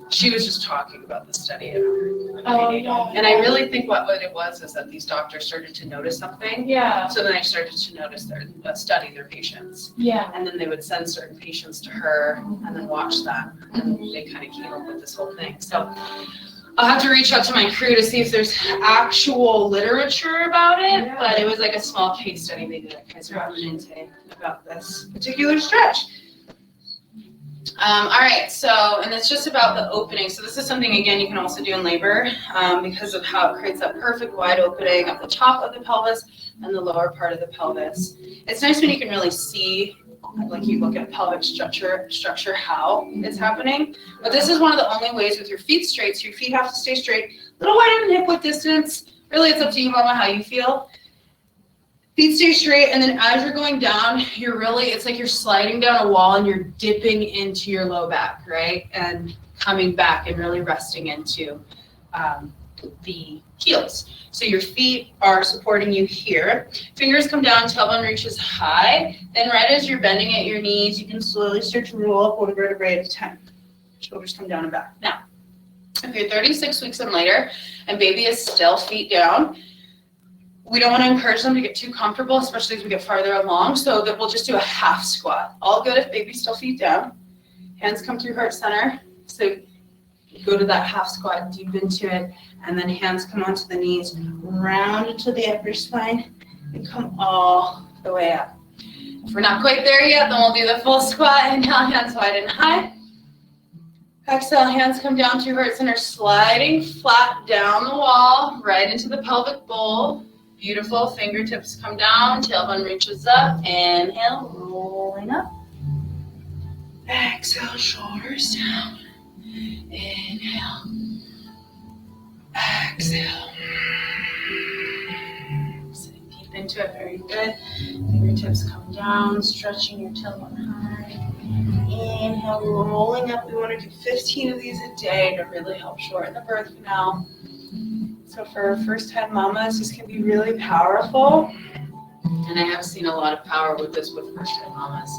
[SPEAKER 2] She was just talking about the study in her prenatal. And I really think what it was is that these doctors started to notice something.
[SPEAKER 1] Yeah.
[SPEAKER 2] So then they started to notice study their patients.
[SPEAKER 1] Yeah.
[SPEAKER 2] And then they would send certain patients to her and then watch them. And they kind of came up with this whole thing. So I'll have to reach out to my crew to see if there's actual literature about it. Yeah. But it was like a small case study they did at Kaiser Permanente about this particular stretch. All right, so, and it's just about the opening. So this is something, again, you can also do in labor because of how it creates that perfect wide opening at the top of the pelvis and the lower part of the pelvis. It's nice when you can really see like you look at pelvic structure, how it's happening. But this is one of the only ways with your feet straight. So your feet have to stay straight, a little wider than hip width distance. Really, it's up to you, mama, how you feel. Feet stay straight, and then as you're going down, it's like you're sliding down a wall and you're dipping into your low back, right? And coming back and really resting into the heels. So your feet are supporting you here. Fingers come down, tailbone reaches high. Then right as you're bending at your knees, you can slowly start to roll up one vertebrae at a time. Shoulders come down and back. Now, if you're 36 weeks and later and baby is still feet down, we don't want to encourage them to get too comfortable, especially as we get farther along, so that we'll just do a half squat. All good if baby's still feet down. Hands come through heart center. So go to that half squat, deep into it, and then hands come onto the knees, round into the upper spine, and come all the way up. If we're not quite there yet, then we'll do the full squat. Inhale, hands wide and high. Exhale, hands come down through heart center, sliding flat down the wall, right into the pelvic bowl. Beautiful, fingertips come down, tailbone reaches up, inhale, rolling up. Exhale, shoulders down. Inhale. Exhale. Sitting deep into it, very good. Fingertips come down, stretching your tailbone high. Inhale, rolling up. We want to do 15 of these a day to really help shorten the birth canal. So for first-time mamas, this can be really powerful. And I have seen a lot of power with this with first-time mamas.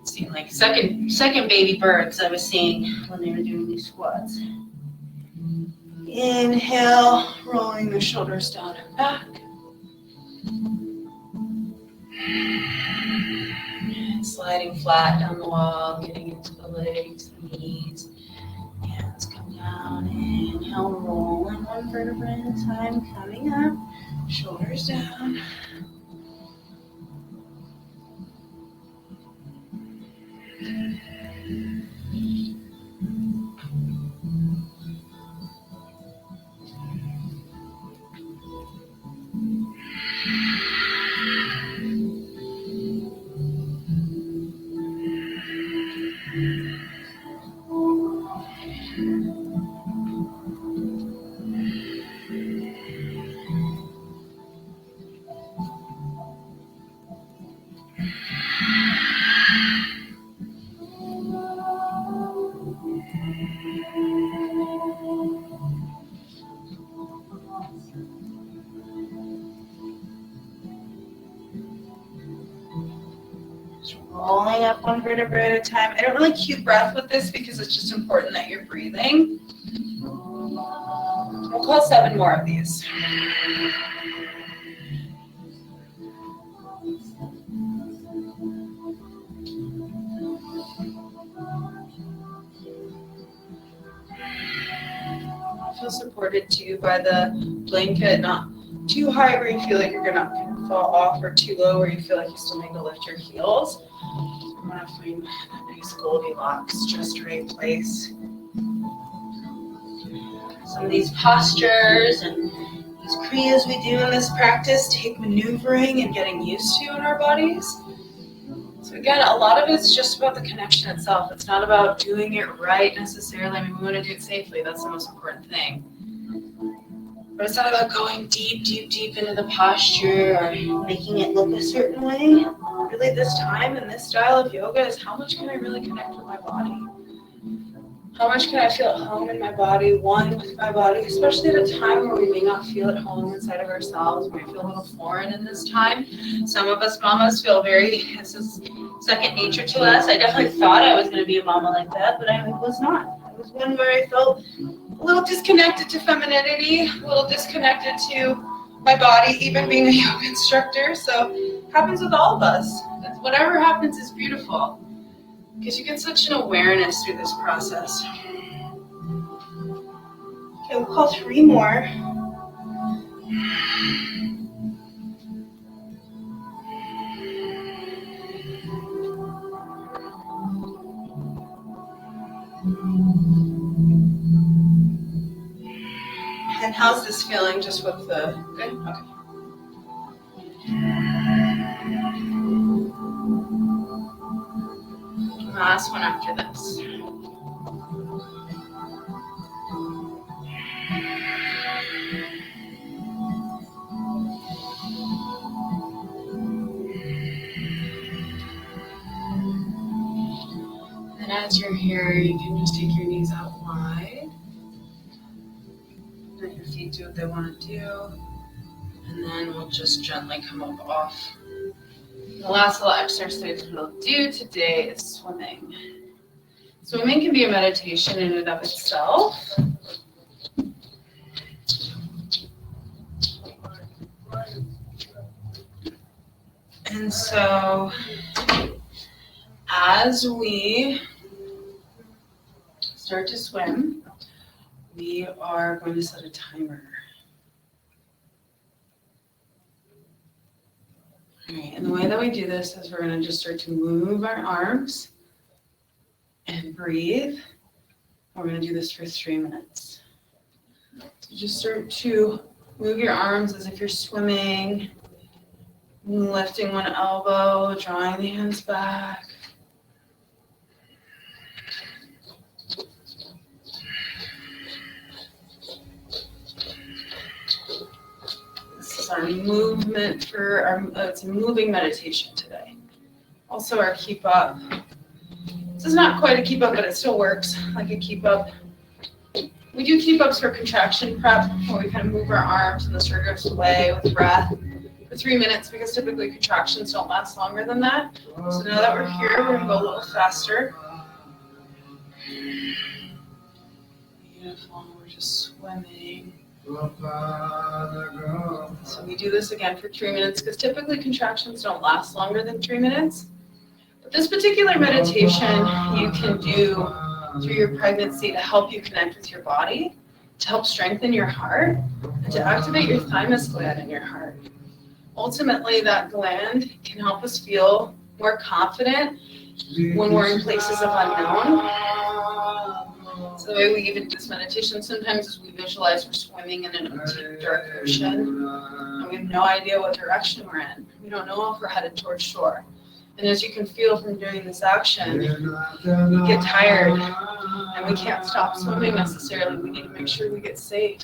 [SPEAKER 2] I've seen like second baby births I was seeing when they were doing these squats. Inhale, rolling the shoulders down and back. And sliding flat down the wall, getting into the legs, knees. Hands come down, inhale, rolling one vertebrae at a time, coming up, shoulders down. Rolling up one vertebrae at a time. I don't really cue breath with this because it's just important that you're breathing. We'll call 7 more of these. Feel supported too by the blanket, not too high where you feel like you're gonna fall off, or too low where you feel like you still need to lift your heels. I'm gonna find that nice Goldilocks, just right place. Some of these postures and these kriyas we do in this practice take maneuvering and getting used to in our bodies. So again, a lot of it's just about the connection itself. It's not about doing it right necessarily. I mean, we want to do it safely. That's the most important thing. But it's not about going deep, deep, deep into the posture or making it look a certain way. Really, this time and this style of yoga is how much can I really connect with my body? How much can I feel at home in my body, one with my body, especially at a time where we may not feel at home inside of ourselves. We might feel a little foreign in this time. Some of us mamas feel this is second nature to us. I definitely thought I was going to be a mama like that, but I was not. I was one where I felt a little disconnected to femininity, a little disconnected to my body, even being a yoga instructor. So it happens with all of us. Whatever happens is beautiful, because you get such an awareness through this process. Okay, we'll call 3 more. And how's this feeling just with the, good? Okay. last one after this. And as you're here, you can just take your knees out wide. Let your feet do what they want to do. And then we'll just gently come up off. The last little exercise we'll do today is swimming. Swimming can be a meditation in and of itself. And so, as we start to swim, we are going to set a timer. All right, and the way that we do this is we're going to just start to move our arms and breathe. We're going to do this for 3 minutes. So just start to move your arms as if you're swimming, lifting one elbow, drawing the hands back. This is our movement for our, it's a moving meditation today. Also our keep up. This is not quite a keep up, but it still works like a keep up. We do keep ups for contraction prep, where we kind of move our arms in this rigorous way with breath for 3 minutes, because typically contractions don't last longer than that. So now that we're here, we're gonna go a little faster. Beautiful, we're just swimming. So we do this again for 3 minutes, because typically contractions don't last longer than 3 minutes. But this particular meditation you can do through your pregnancy to help you connect with your body, to help strengthen your heart, and to activate your thymus gland in your heart. Ultimately, that gland can help us feel more confident when we're in places of unknown. So the way we even do this meditation sometimes is we visualize we're swimming in a deep, dark ocean, and we have no idea what direction we're in. We don't know if we're headed towards shore. And as you can feel from doing this action, we get tired and we can't stop swimming necessarily. We need to make sure we get safe,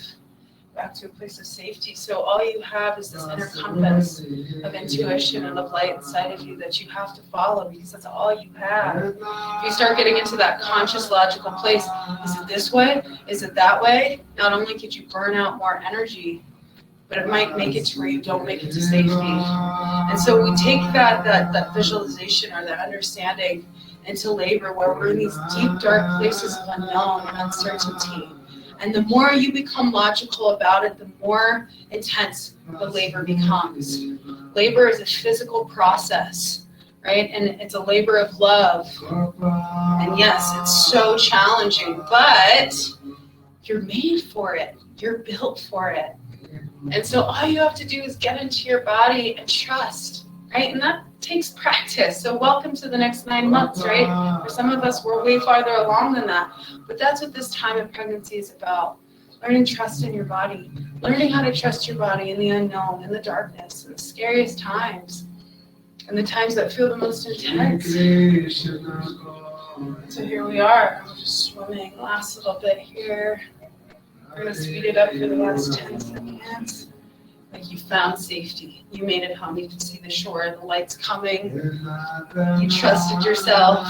[SPEAKER 2] back to a place of safety. So all you have is this inner compass of intuition and of light inside of you that you have to follow, because that's all you have. If you start getting into that conscious, logical place, is it this way? Is it that way? Not only could you burn out more energy, but it might make it to where you don't make it to safety. And so we take that visualization or that understanding into labor, where we're in these deep, dark places of unknown and uncertainty. And the more you become logical about it, the more intense the labor becomes. Labor is a physical process, right? And it's a labor of love. And yes, it's so challenging, but you're made for it. You're built for it. And so all you have to do is get into your body and trust, right? And that takes practice. So welcome to the next 9 months, right? For some of us, we're way farther along than that. But that's what this time of pregnancy is about. Learning trust in your body. Learning how to trust your body in the unknown, in the darkness, in the scariest times, and the times that feel the most intense. So here we are. We're just swimming. Last little bit here. We're going to speed it up for the last 10 seconds. Like you found safety. You made it home. You can see the shore. The light's coming. You trusted yourself.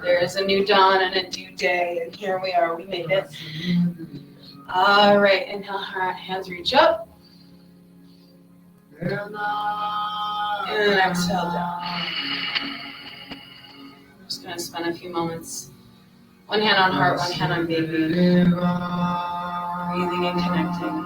[SPEAKER 2] There is a new dawn and a new day. And here we are. We made it. All right. Inhale, hands reach up. And exhale down. I'm just going to spend a few moments. One hand on heart, one hand on baby. Breathing and connecting.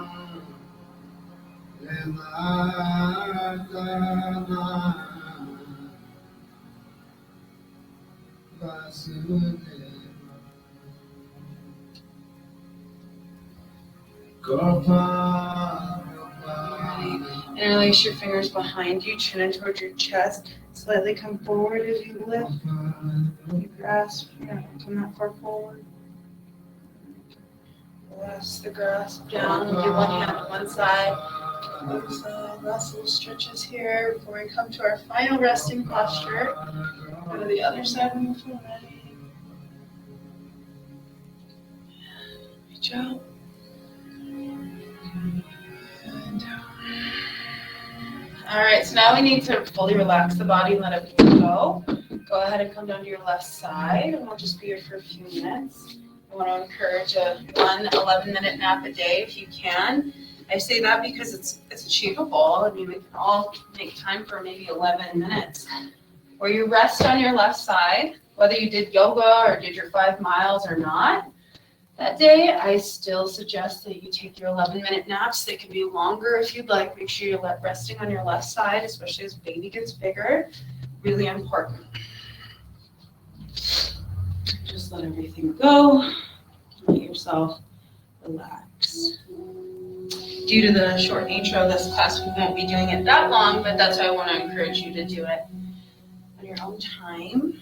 [SPEAKER 2] Interlace your fingers behind you, chin in towards your chest. Slightly come forward as you lift. You grasp, come that far forward. Press the grasp down with your one hand on one side. Other side. Last little stretches here before we come to our final resting posture. Go to the other side when you feel ready. Reach out. And down. All right, so now we need to fully relax the body and let everything go. Go ahead and come down to your left side, and we'll just be here for a few minutes. I want to encourage a 11-minute nap a day if you can. I say that because it's achievable. I mean, we can all make time for maybe 11 minutes. Where you rest on your left side, whether you did yoga or did your 5 miles or not, that day, I still suggest that you take your 11-minute naps. They can be longer if you'd like. Make sure you're resting on your left side, especially as baby gets bigger. Really important. Just let everything go. Let yourself relax. Due to the short nature of this class, we won't be doing it that long, but that's why I want to encourage you to do it on your own time.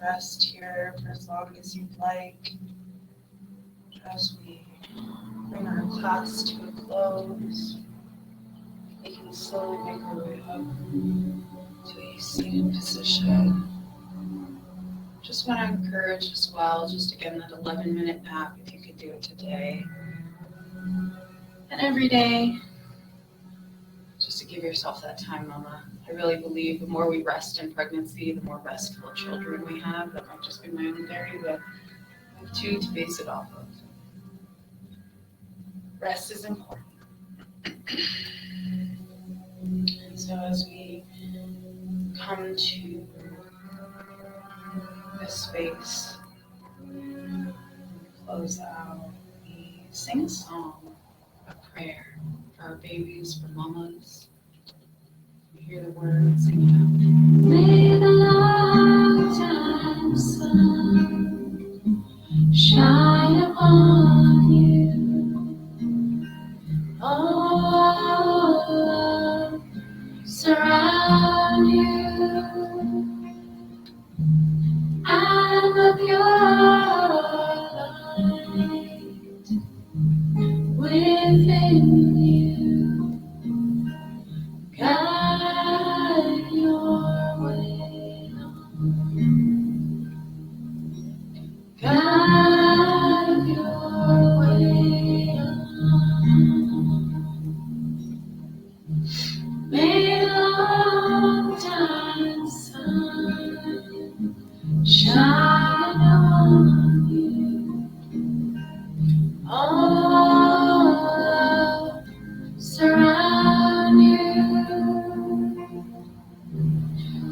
[SPEAKER 2] Rest here for as long as you'd like as we bring our class to a close. We can slowly make our way up to a seated position. Just just want to encourage as well, just again, that 11-minute nap, if you could do it today and every day, just to give yourself that time, Mama. I really believe the more we rest in pregnancy, the more restful children we have. That might just be my own theory, but I have two to base it off of. Rest is important. And so as we come to this space, close out, we sing a song, a prayer for our babies, for mamas. You hear the words, sing it out. May the long-time sun shine upon you. All love surround you. And of your light within you, guide your way on. Guide your way on. May the long-time sun shine on you. All love surround you.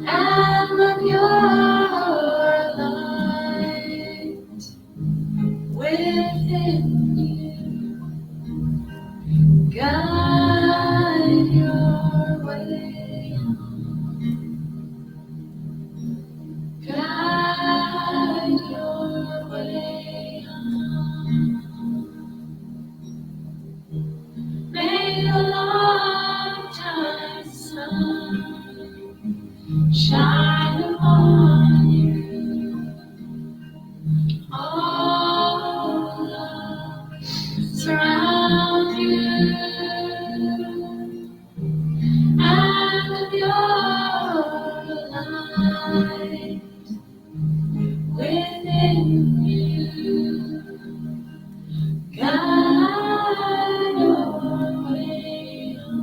[SPEAKER 2] And let your light within you guide your way on. Guide your way on. May the long-time sun shine upon you. All love surround you. And of your light within you, guide your way on.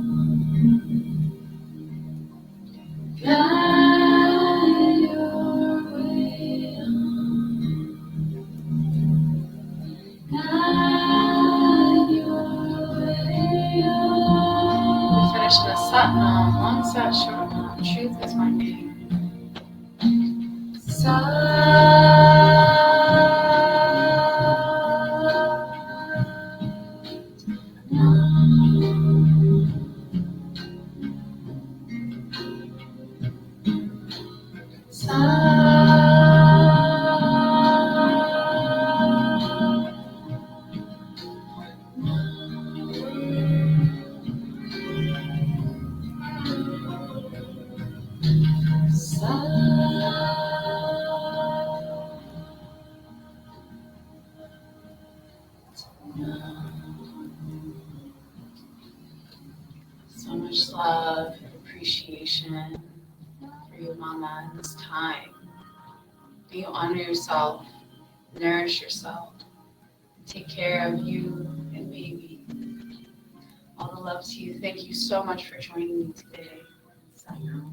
[SPEAKER 2] Guide your way on. Guide your way on. Finish the Satnam, long sat short Nam, truth is my name. So much love and appreciation for you, Mama, in this time. May you honor yourself, nourish yourself, take care of you and baby. All the love to you. Thank you so much for joining me today. Sayonara.